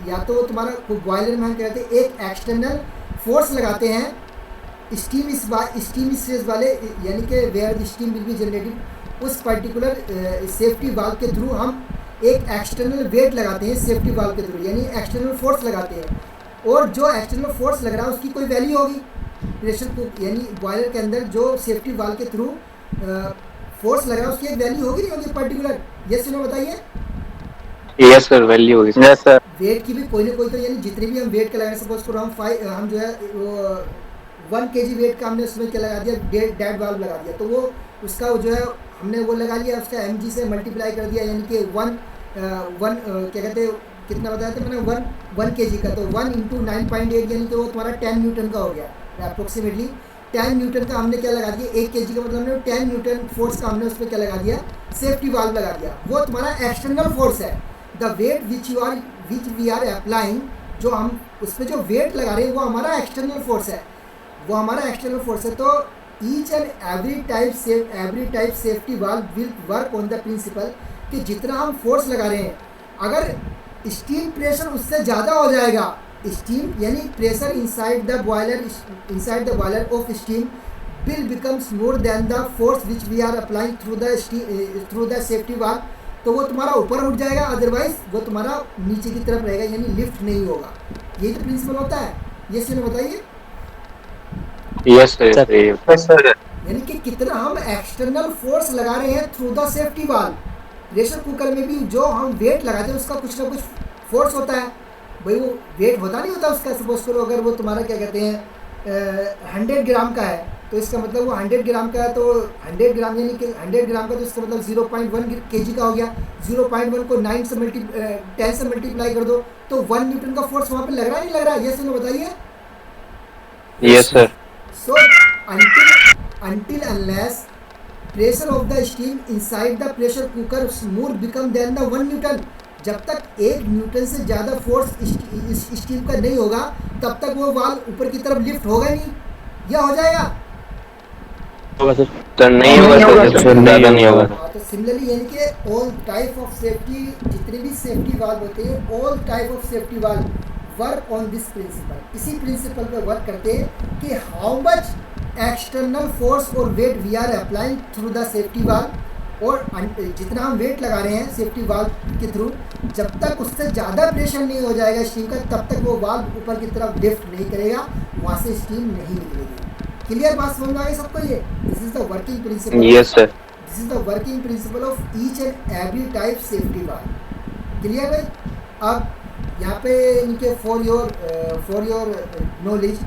या तो तुम्हारा बॉयलर में हम क्या करते हैं, एक एक्सटर्नल फोर्स लगाते हैं स्टीम स्ट्रेस वाले, यानी कि where the steam will be generated, उस पर्टिकुलर सेफ्टी वाल्व के थ्रू हम एक एक्सटर्नल वेट लगाते हैं सेफ्टी वाल्व के थ्रू, यानी एक्सटर्नल फोर्स लगाते हैं। और जो एक्सटर्नल फोर्स लग रहा है उसकी कोई वैल्यू होगी प्रेशर को, यानी बॉयलर के अंदर जो सेफ्टी वाल्व के थ्रू फोर्स लग रहा है उसकी एक वैल्यू होगी नहीं होगी पर्टिकुलर, यस नो बताइए। यस सर वैल्यू होगी। यस सर वेट की भी कोई ना कोई तो, यानी जितने भी हम वेट का लगाए, सपोज करो हम जो है वो 1 kg वेट का हमने उसमें क्या लगा दिया, डेड वाल्व लगा दिया, तो वो उसका जो है हमने वो लगा लिया, उसका mg से मल्टीप्लाई कर दिया, यानी कि क्या कहते हैं, कितना बताया था मैंने, 1 kg का, तो 1 × 9.8 यानी कि वो तुम्हारा 10 न्यूटन का हो गया अप्रोक्सीमेटली। 10 न्यूटन का हमने क्या लगा दिया, 1 kg का मतलब हमने 10 न्यूटन फोर्स का हमने उस पर क्या लगा दिया, सेफ्टी वाल्व लगा दिया, वो तुम्हारा एक्सटर्नल फोर्स है। The weight which we are applying, जो हम उस पर जो वेट लगा रहे हैं वो हमारा एक्सटर्नल फोर्स है, वो हमारा एक्सटर्नल फोर्स है। तो each and every type safety valve will work on the principle कि जितना हम फोर्स लगा रहे हैं, अगर स्टीम प्रेशर उससे ज़्यादा हो जाएगा, स्टीम यानी pressure inside the boiler of steam will becomes more than the force which we are applying through the safety valve, तो वो तुम्हारा ऊपर उठ जाएगा, अदरवाइज वो तुम्हारा नीचे की तरफ रहेगा, यानी लिफ्ट नहीं होगा। यही तो प्रिंसिपल होता है। ये सीन बताइए। Yes sir. यानी कि कितना हम एक्सटर्नल फोर्स लगा रहे हैं through the safety valve. Pressure cooker में भी जो हम वेट लगाते हैं उसका कुछ ना कुछ फोर्स होता है भाई, वो वेट होता नहीं होता उसका। सपोज करो अगर वो तुम्हारा क्या कहते हैं 100 ग्राम का है तो इसका मतलब वो 100 ग्राम का है, तो 100 ग्राम यानी कि 100 ग्राम का तो इसका मतलब 0.1 kg का हो गया। 0.1 को 10 से मल्टीप्लाई कर दो तो 1 न्यूटन का फोर्स वहाँ पे लग रहा है नहीं लग रहा है? ये सुनो बताइए। Yes sir. So until unless pressure of the steam inside the pressure cooker more become than the 1 Newton, जब तक 1 न्यूटन से ज़्यादा फोर्स स्टीम का नहीं होगा तब तक वो वाल्व ऊपर की तरफ लिफ्ट होगा नहीं, या हो जाएगा? होगा सर। सर नहीं होगा सर, ज़्यादा नहीं होगा। तो सिमिलरली यानी कि ऑल टाइप ऑफ सेफ्टी, जितने भी सेफ्टी वाल्व होते हैं, all type of safety valve work on this principle, इसी प्रिंसिपल पे वर्क करते हैं कि हाउ मच एक्सटर्नल फोर्स और weight we are applying through the safety valve, और जितना हम वेट लगा रहे हैं सेफ्टी वाल्व के थ्रू, जब तक उससे ज़्यादा प्रेशर नहीं हो जाएगा स्टीम का तब तक वो वाल्व ऊपर की तरफ लिफ्ट नहीं करेगा, वहाँ से स्टीम नहीं निकलेगी। क्लियर बात समझ में आ गई सबको? ये this is the working principle. Yes sir. This is the working principle of each and every type safety valve. Clear भाई? अब यहाँ पे इनके for your knowledge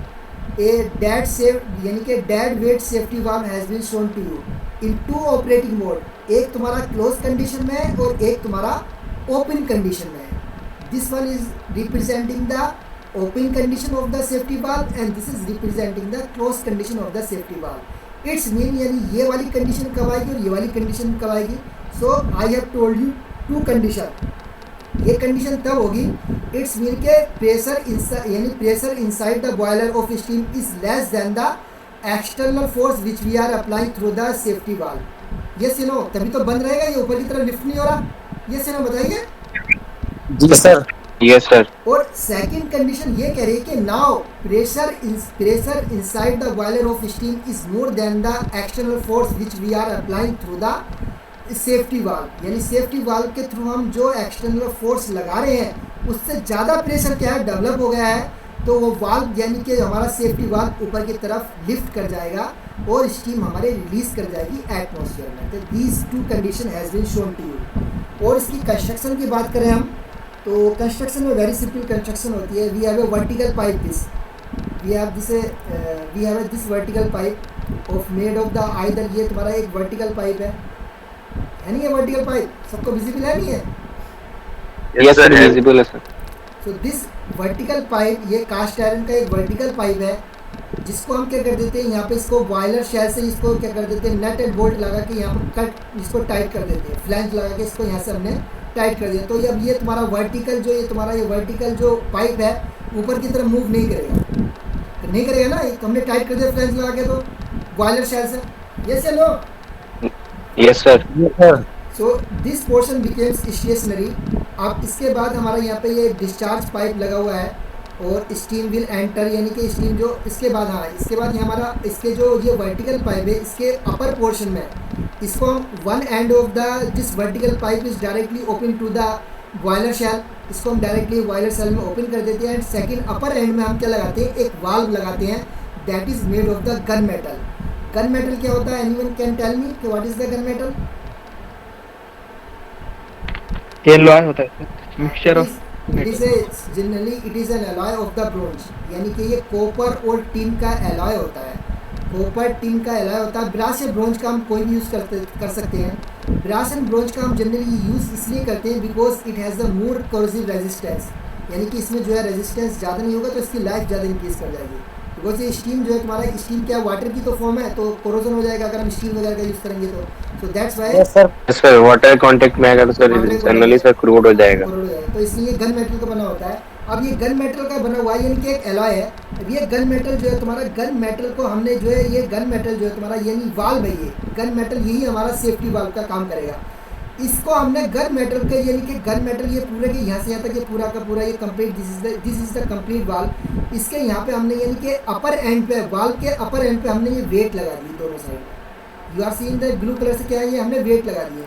a dead safe यानी कि dead weight safety valve has been shown to you in 2 operating mode, एक तुम्हारा क्लोज कंडीशन में है और एक तुम्हारा ओपन कंडीशन में है। This one is representing the open condition of the safety valve and this is representing the close condition of the safety valve. It's mean यानी ये वाली कंडीशन कब आएगी और ये वाली कंडीशन कब आएगी। So I have told you 2 condition. ये कंडीशन तब होगी इट्स मीन के pressure inside the boiler of steam is less than the external force which we are applying through the safety valve. ये सुनो तभी तो बंद रहेगा, ये ऊपर की तरफ लिफ्ट नहीं हो रहा। ये सुनो बताइए। जी सर। Yes sir. और सेकंड कंडीशन ये कह रही है कि now pressure inside the boiler of steam is more than the external force which we are applying through the safety valve, यानी सेफ्टी वाल्व के थ्रू हम जो एक्सटर्नल फोर्स लगा रहे हैं उससे ज़्यादा प्रेशर क्या है डेवलप हो गया है, तो वो वाल्व यानी कि हमारा सेफ्टी वाल्व ऊपर की तरफ लिफ्ट कर जाएगा और स्टीम हमारे रिलीज कर जाएगी एटमॉस्फेयर में। तो these 2 condition has been shown to you. और इसकी कंस्ट्रक्शन की बात करें हम तो कंस्ट्रक्शन में वेरी सिंपल कंस्ट्रक्शन होती है। We have a vertical pipe we have this vertical pipe of made of the either, ये तुम्हारा एक वर्टिकल पाइप है नहीं? ये वर्टिकल पाइप सबको विजिबल है नहीं है? यस सर, विजिबल है sir. So this vertical pipe, ये कास्ट आयरन का एक वर्टिकल पाइप है जिसको हम क्या कर देते हैं यहाँ पे इसको बॉयलर शेल से इसको क्या कर देते हैं नट एंड बोल्ट लगा के यहाँ पर कट इसको टाइट कर देते हैं, फ्लैंज लगा के इसको यहाँ से हमने टाइट कर दिया। तो अब ये तुम्हारा वर्टिकल जो पाइप है ऊपर की तरफ मूव नहीं करेगा ना, हमने टाइट कर दिया फ्लैंज लगा के तो बॉयलर शेल से। यस या no? Yes sir. So this portion becomes stationary. अब इसके बाद हमारा यहाँ पे ये डिस्चार्ज पाइप लगा हुआ है और स्टीम विल एंटर, यानी कि स्टीम जो इसके बाद ये हमारा इसके जो ये वर्टिकल पाइप है इसके अपर पोर्शन में इसको हम one end of the this vertical pipe is directly open to the boiler shell, इसको हम डायरेक्टली बॉयलर शेल में ओपन कर देते हैं। एंड सेकेंड अपर एंड में हम क्या लगाते हैं, एक वाल्व लगाते हैं that is made of the gun metal. Gun metal क्या होता है? एनीवन कैन टेल मी कि what is the gun metal? Alloy होता है, mixture of generally it is an alloy of the bronze, यानी कि ये कॉपर और टिन का एलॉय होता है। कॉपर टिन का एलॉय होता है। ब्रास या ब्रोंज का हम कोई भी यूज़ कर सकते हैं। ब्रास एंड ब्रोंज का हम जनरली यूज़ इसलिए करते हैं because it has the more corrosive resistance, यानी कि इसमें जो है रेजिस्टेंस ज़्यादा नहीं होगा तो इसकी लाइफ ज़्यादा इंक्रीज़ कर जाएगी। बिकॉज ये स्टीम जो है तुम्हारा स्टीम क्या वाटर की तो फॉर्म है तो कोरोजन हो जाएगा अगर हम स्टीम वगैरह का यूज़ करेंगे तो। सो that's why sir water contact में आएगा तो सर जनरली सर क्रूड हो जाएगा। तो इसलिए गन मेटल का बना होता है। अब ये गन मेटल का बना हुआ है यानी कि एक एलॉय है। अब ये गन मेटल जो है तुम्हारा गन मेटल को हमने जो है ये गन मेटल जो है तुम्हारा यानी वाल्व है, ये गन मेटल यही हमारा सेफ्टी वाल्व का काम करेगा। इसको हमने गन मेटल के यानी कि गन मेटल ये पूरे के यहाँ से यहाँ तक ये पूरा का पूरा ये complete this is the complete valve. इसके यहाँ पे हमने यानी कि अपर एंड पे वाल्व के अपर एंड पे हमने ये वेट लगा दी दोनों side. You are seeing the blue colour से क्या है, ये हमने वेट लगा दिए,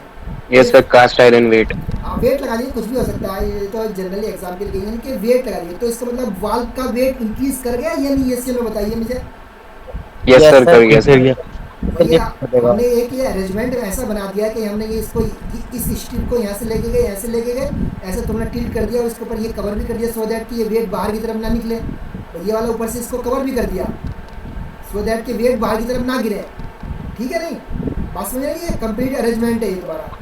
yes sir, cast iron weight. Weight लगा दिए, कुछ भी हो सकता है, ये तो जनरली एग्जाम के लिए यानी कि वेट लगा दिए, तो इसका मतलब वाल्व का वेट इंक्रीज कर गया या नहीं, ये बताइए मुझे। यस Yes, सर, sir, कर गया फिर सर। गया। और ये हमने एक ये अरेंजमेंट ऐसा बना दिया कि हमने ये इसको इस स्ट्रिप को यहाँ से लेके गए, यहाँ से लेके गए, ऐसे तुमने टिल्ट कर दिया और इसके ऊपर ये कवर भी कर दिया सो दैट कि ये वेट बाहर की तरफ ना निकले, और ये वाला ऊपर से इसको कवर भी कर दिया सो दैट कि वेट बाहर की तरफ ना गिरे, ठीक है नहीं, बात समझ रही है, कंप्लीट अरेंजमेंट है ये तुम्हारा।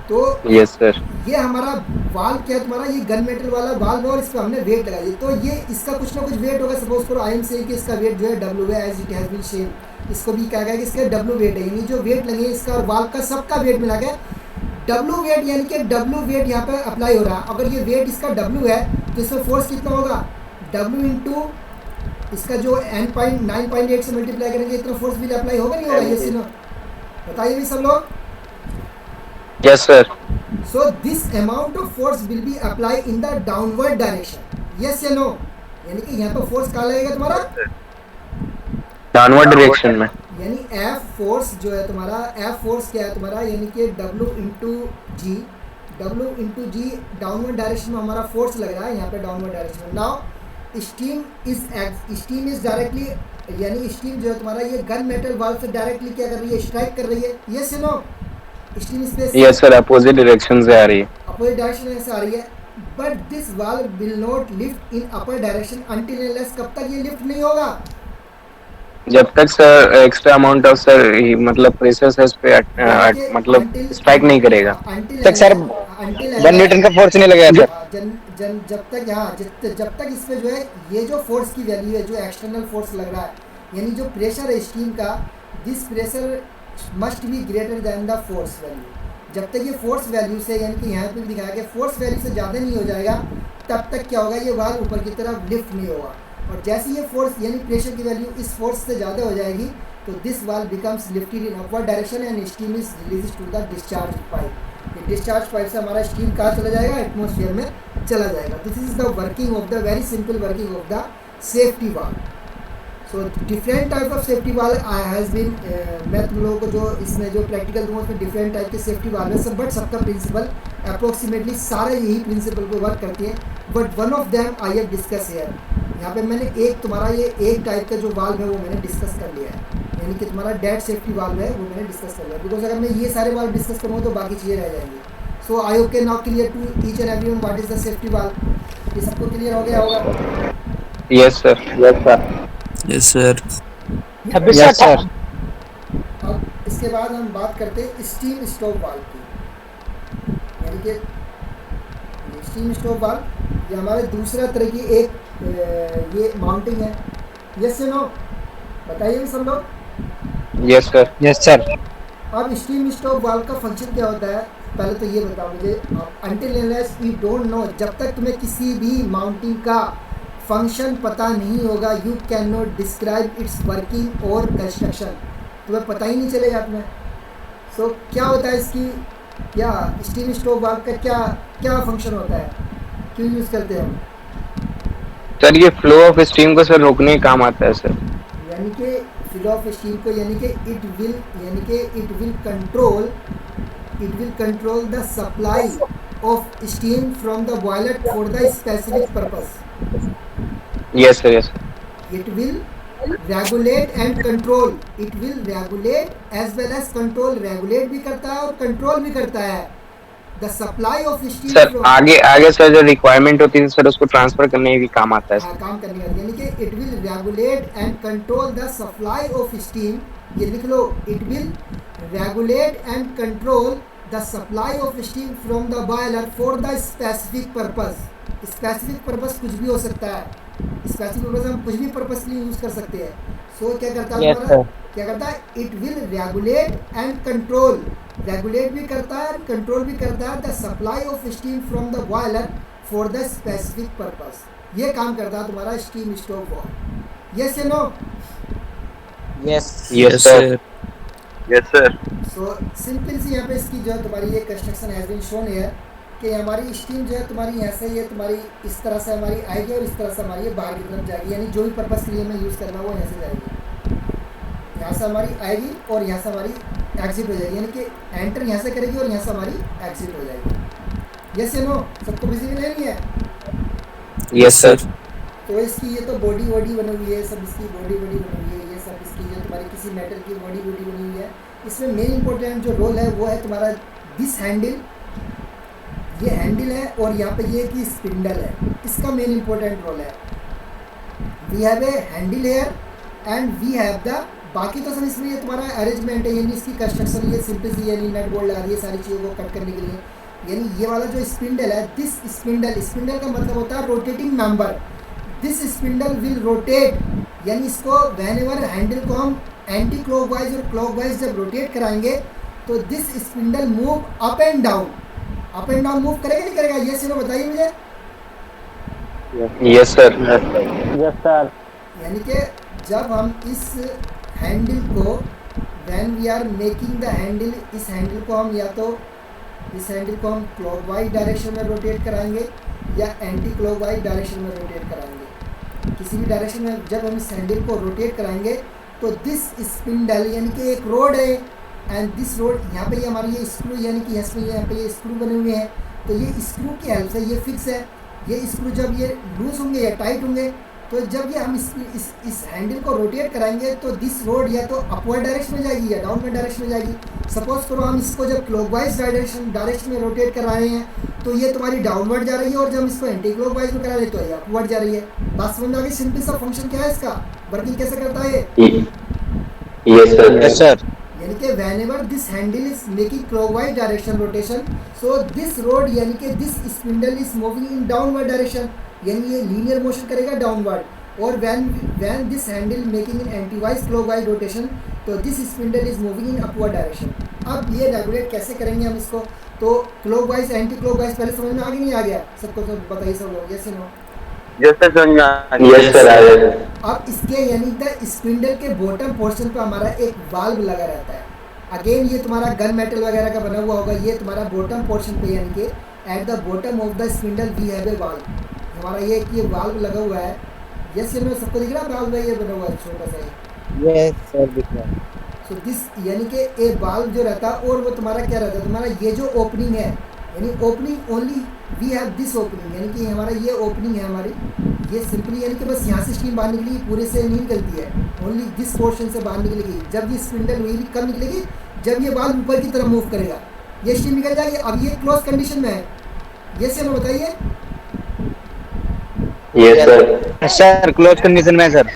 तो यस सर। ये हमारा वाल्व क्या तुम्हारा, ये गन मेटल वाला वाल्व है और इस पर हमने वेट लगा दिया, तो ये इसका कुछ ना कुछ वेट होगा, सपोज करो आई एम से कि इसका वेट जो है W है, as it has been shown, इसको भी क्या कहेगा कि इसका W वेट है, यानी जो वेट लगे इसका और वाल्व का सबका वेट मिला के W वेट, यानी कि W वेट यहाँ पे अप्लाई हो रहा है। अगर ये वेट इसका W है तो इसमें फोर्स कितना होगा, W इंटू इसका जो N.9.8 से मल्टीप्लाई करेंगे इतना फोर्स भी अप्लाई होगा नहीं होगा, ये सीनो बताइए भी सब लोग। Yes sir. So this amount of force will be applied in the downward direction. Yes या no? यानी कि यहाँ पर फोर्स कहाँ लगेगा तुम्हारा, डाउनवर्ड डायरेक्शन में। यानी F फोर्स जो है तुम्हारा, F फोर्स क्या है तुम्हारा, यानी कि W इंटू जी डाउनवर्ड डायरेक्शन में हमारा फोर्स लग रहा है यहाँ पे डाउनवर्ड डायरेक्शन में। नाउ स्टीम इज डायरेक्टली, यानी स्टीम जो है तुम्हारा ये गन मेटल वाल्व से डायरेक्टली क्या कर रही है, स्ट्राइक कर रही है, यस या no. Steam space yes sir, opposite direction से आ रही है। अपोजिट डायरेक्शन से आ रही है, but this valve will not lift in upper direction until unless, कब तक ये लिफ्ट नहीं होगा, जब तक sir extra amount of sir मतलब प्रेशर से इस पे मतलब स्ट्राइक नहीं करेगा। तक सर गन न्यूटन का फोर्स नहीं लगेगा सर। जब तक यहाँ जब तक इस पे जो है ये जो फोर्स की वैल्यू है, जो एक्सटर्नल फोर्स लग रहा है, यानी जो प्रेशर है स्टीम का, this pressure must be greater than the force value. जब तक ये फोर्स वैल्यू से, यानी कि यहाँ पे भी दिखाया गया फोर्स वैल्यू से ज़्यादा नहीं हो जाएगा, तब तक क्या होगा, ये वाल्व ऊपर की तरफ लिफ्ट नहीं होगा। और जैसे ये फोर्स यानी प्रेशर की वैल्यू इस फोर्स से ज़्यादा हो जाएगी तो this valve becomes lifted in upward direction and steam is release to the discharge pipe. ये डिस्चार्ज पाइप से हमारा स्टीम कहाँ चला जाएगा, एटमॉस्फेयर में चला जाएगा। This is the working of the very simple working of the safety valve. So different type of safety valve has been, मैं तुम लोगों को जो इसमें जो प्रैक्टिकल दूँगा उसमें डिफरेंट टाइप के सेफ्टी वाल्व है सब, बट सबका प्रिंसिपल अप्रोक्सीमेटली सारे यही प्रिंसिपल को वर्क करती है। But one of them I have discuss here, यहाँ पे मैंने एक तुम्हारा ये एक टाइप का जो वाल्व है वो मैंने डिस्कस कर लिया है, यानी कि तुम्हारा डेड सेफ्टी वाल्व है वो मैंने डिस्कस कर लिया, बिकॉज अगर मैं ये सारे वाल्व डिस्कस करूँगा तो बाकी चीज़ें रह जाएंगी। सो आई होप के now clear to each and everyone what is the safety valve, ये सबको क्लियर हो गया होगा। Yes sir. Yes sir. Yes sir. Yes sir. अब इसके बाद हम बात करते हैं स्टीम स्टोव वाल्व की, यानी कि स्टीम स्टोव वाल्व ये हमारे दूसरा तरह की एक ये माउंटिंग है। यस या नो बताइए भी सब लोग। Yes sir. Yes sir. अब स्टीम स्टोव वाल्व का फंक्शन क्या होता है, पहले तो ये बताओ मुझे, until unless you don't know, जब तक तुम्हें किसी भी माउंटिंग का फंक्शन पता नहीं होगा, you can not describe it's working और कंस्ट्रक्शन, तुम्हें पता ही नहीं चलेगा तुम्हें। सो क्या होता है इसकी, क्या स्टीम स्टोव वाल्व का क्या क्या फंक्शन होता है, क्यों यूज़ करते हैं हम। सर ये फ्लो ऑफ स्टीम को सर रोकने का काम आता है सर। यानी कि फ्लो ऑफ स्टीम को, यानी कि it will control the supply of steam from the boiler for the specific purpose. Yes sir. Yes. It will regulate and control. It will regulate as well as control. Regulate भी करता है और control भी करता है। The supply of steam sir from आगे सर जो रिक्वायरमेंट होती है सर उसको ट्रांसफर करने के भी काम आता है सर। काम करने का, यानी कि it will regulate and control the supply of steam, ये लिख लो, it will regulate and control the supply of steam from the boiler for the specific purpose. Specific purpose कुछ भी हो सकता है, स्पेसिफिक पर्पस हम कुछ भी पर्पस के लिए यूज़ कर सकते हैं। सो क्या करता है हमारा, क्या करता है, it will regulate and control, regulate भी करता है कंट्रोल भी करता है the supply of steam from the boiler for the specific purpose. ये काम करता है तुम्हारा स्टीम स्टोव वाल्व। यस या no. Yes. Yes sir. Yes sir. So simple see यहाँ पे इसकी जो है तुम्हारी ये construction has been shown here कि हमारी स्टीम जो है तुम्हारी यहाँ से ये तुम्हारी इस तरह से हमारी आएगी और इस तरह से हमारी ये बाहर की तरफ जाएगी, यानी जो भी पर्पस के लिए हमें यूज़ करना हो यहाँ से जाएगी। यहाँ से हमारी आएगी और यहाँ से हमारी एग्जिट हो जाएगी, यानी कि एंटर यहाँ से करेगी और यहाँ से हमारी एग्जिट हो जाएगी। यस या नो, सबको विजिबल है नहीं है? Yes sir. तो इसकी ये तो बॉडी वॉडी बनी हुई है, सब इसकी बॉडी वॉडी बनी हुई है, ये सब इसकी जो तुम्हारी किसी मेटल की बॉडी वॉडी बनी हुई है। इसमें मेन इंपॉर्टेंट जो रोल है वो है तुम्हारा दिस हैंडल, ये हैंडल है और यहाँ पे ये की स्पिंडल है, इसका मेन इंपॉर्टेंट रोल है। We have a handle here and we have the, बाकी तो सब इसमें ये तुम्हारा अरेंजमेंट है, यानी इसकी कंस्ट्रक्शन ये सिंपल सी, यानी नट बोल्ट लगा दिए सारी चीज़ों को कट करने के लिए। यानी ये वाला जो स्पिंडल है, दिस स्पिंडल, स्पिंडल का मतलब होता है rotating member. This spindle will rotate, यानी इसको व्हेनेवर हैंडल को हम एंटी क्लॉकवाइज और क्लॉकवाइज जब रोटेट कराएंगे तो this spindle move up and down move करेगा नहीं करेगा? ये सिर्फ बताइए मुझे। Yes sir. यानी कि जब हम इस हैंडल को, when we are making the handle, इस हैंडल को हम या तो इस हैंडल को हम क्लॉकवाइज डायरेक्शन में रोटेट कराएंगे या एंटी क्लॉकवाइज डायरेक्शन में रोटेट कराएंगे। किसी भी डायरेक्शन में जब हम इस हैंडल को रोटेट कराएंगे तो दिस स्पिंडल, यानी कि एक रोड है एंड दिस रोड, यहाँ पे ये हमारी ये स्क्रू, यानी कि यहाँ पे ये स्क्रू बने हुए हैं, तो ये स्क्रू की हेल्प से ये फिक्स है। ये स्क्रू जब ये लूज होंगे या टाइट होंगे तो जब ये हम इस हैंडल को रोटेट कराएंगे तो दिस रोड या तो अपवर्ड डायरेक्शन में जाएगी या डाउनवर्ड डायरेक्शन में जाएगी। सपोज करो हम इसको जब क्लॉकवाइज डायरेक्शन में रोटेट कर रहे हैं तो ये तुम्हारी डाउनवर्ड जा रही है, और जब हम इसको एंटी क्लॉकवाइज में करा रहे हैं तो ये अपवर्ड जा रही है। बात समझ में आ गई? सिंपल सा फंक्शन क्या है इसका, वर्किंग कैसे करता है? Yes sir. Yes sir. यानी कि whenever this handle is making clockwise direction rotation, so this rod यानी कि this spindle is moving in downward direction, यानी ये लीनियर मोशन करेगा डाउनवर्ड। और when this handle making in anti-wise clockwise rotation, तो this spindle is moving in upward direction। अब ये रेगुलेट कैसे करेंगे हम इसको? तो क्लॉकवाइज एंटी क्लॉकवाइज पहले समझ में आ गया नहीं आ गया? सबको तो बताइए सब लोग, यस नो? यस सर आ गया। अब इसके यानी द स्पिंडल के बॉटम पोर्शन पे हमारा एक वाल्व लगा रहता है। अगेन ये तुम्हारा गन मेटल वगैरह का बना हुआ होगा, ये तुम्हारा बॉटम पोर्शन पे, यानी कि at the bottom of the spindle we have a valve. हमारा ये वाल्व लगा हुआ है। यस ये सबको दिख रहा है? वाल्व है ये बना हुआ है छोटा सा। यस सर दिख रहा है। सो दिस यानी कि एक वाल्व जो रहता है, और वो तुम्हारा क्या रहता है, तुम्हारा ये जो ओपनिंग है, यानी opening only we have this opening, यानी कि हमारा ये ओपनिंग है हमारी, ये सिंपली यानी कि बस यहाँ से स्टीम बाहर निकलेगी, पूरे से नहीं निकलती है, ओनली दिस पोर्शन से बाहर निकलेगी। जब ये स्पिंडल हुई कब निकलेगी? जब ये वाल्व ऊपर की तरफ मूव करेगा, ये स्टीम निकल जाएगी। अब ये क्लोज कंडीशन में है। ये से हमें बताइए। Yes sir. Sir close condition में सर।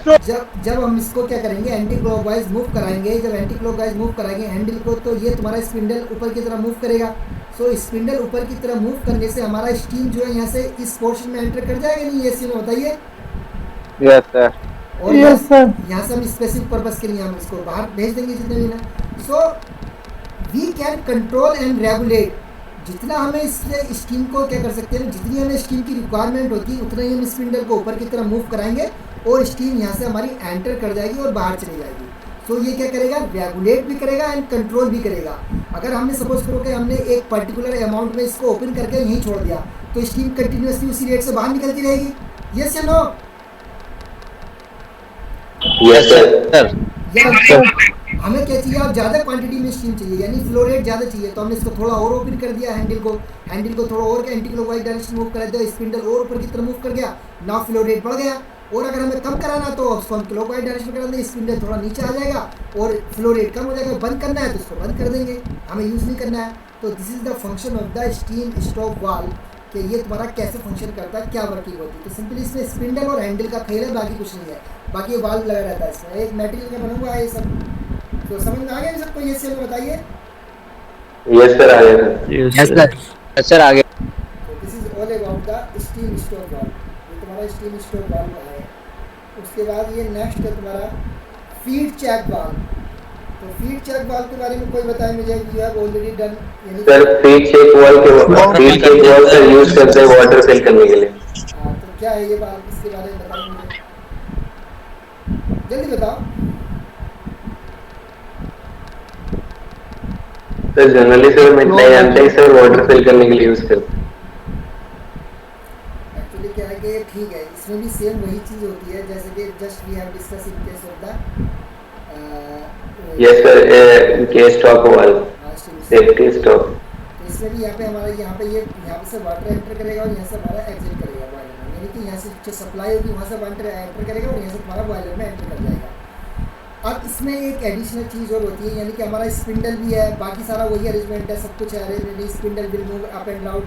जब हम इसको क्या करेंगे, एंटी क्लॉकवाइज मूव कराएंगे, जब एंटी क्लॉकवाइज मूव कराएंगे हैंडल को, तो ये तुम्हारा स्पिंडल ऊपर की तरफ मूव करेगा। सो स्पिंडल ऊपर की तरफ मूव करने से हमारा स्टीम जो है यहाँ से इस पोर्शन में एंटर कर जाएगा नहीं? ये सीन बताइए। Yes sir. और यहाँ से हम स्पेसिफिक पर्पस के लिए हम इसको बाहर भेज देंगे जितने भी ना। So we can control and regulate. जितना हमें इससे स्टीम को क्या कर सकते हैं, जितनी हमें स्टीम की रिक्वायरमेंट होती है उतना ही हम स्पिंडल को ऊपर की तरफ मूव कराएंगे और स्टीम यहाँ से हमारी एंटर कर जाएगी और बाहर चली जाएगी। तो ये क्या करेगा, रेगुलेट भी करेगा एंड कंट्रोल भी करेगा। अगर हमने सपोज करो कि हमने एक पर्टिकुलर अमाउंट में इसको ओपन करके यहीं छोड़ दिया तो स्टीम कंटिन्यूसली उसी रेट से बाहर निकलती रहेगी। यस या नो? Yes sir. हमें क्या चाहिए, आप ज़्यादा क्वांटिटी में स्टीम चाहिए, यानी फ्लो रेट ज़्यादा चाहिए, तो हमने इसको थोड़ा और ओपन कर दिया हैंडल को थोड़ा और एंटी क्लॉकवाइज डायरेक्शन मूव करा दिया, स्पिंडल और ऊपर की तरफ मूव कर गया, ना फ्लो रेट बढ़ गया। और अगर हमें कम कराना तो उसको हम क्लॉकवाइज डायरेक्शन करा देंगे, स्पिंडल थोड़ा नीचे आ जाएगा और फ्लो रेट कम हो जाएगा। बंद करना है तो उसको बंद कर देंगे, हमें यूज़ नहीं करना है। तो this is the function of the steam stop valve, कि ये तुम्हारा कैसे फंक्शन करता है, क्या वर्किंग होती है। तो सिंपली इसमें स्पिंडल और हैंडल का खेल है, बाकी कुछ नहीं है। बाकी ये वाल्व लगा रहता है इसमें, एक मेटेरियल का बना हुआ है ये सब। तो समझ में आ गया सबको? ये से बताइए। यस सर आ गया। यस सर आगे। तो this is all about the steam stop valve. ये तुम्हारा स्टीम स्टॉप वाल्व है। उसके बाद ये नेक्स्ट है तुम्हारा फीड चेक वाल्व। तो फीड चेक वाल्व के बारे में कोई बताए मुझे? You have already done. Sir feed check valve sir use करते हैं वाटर फिल करने के लिए। हाँ, तो क्या है ये बात, इसके बारे में बताइए मुझे, जल्दी बताओ। सर जनरली सर मैं नहीं जानता ही सर, वाटर फिल करने के लिए यूज करते हैं। एक्चुअली क्या है कि ठीक है, इसमें भी सेम वही चीज़ होती है जैसे कि just we have discuss in case of the yes sir, के स्टॉक वाल, सेफ्टी स्टॉक। तो इसमें भी यहाँ पे हमारा यहाँ पे से वाटर एंटर करेगा और यहाँ से हमारा एग्जिट करेगा बॉयलर में, यानी कि यहाँ से जो सप्लाई होगी वहाँ से वाटर एंटर करेगा और यहाँ से हमारा बॉयलर में एंटर कर जाएगा। अब इसमें एक एडिशनल चीज़ और होती है, यानी कि हमारा स्पिंडल भी है, बाकी सारा वही अरेंजमेंट है, सब कुछ है, spindle will move up and down.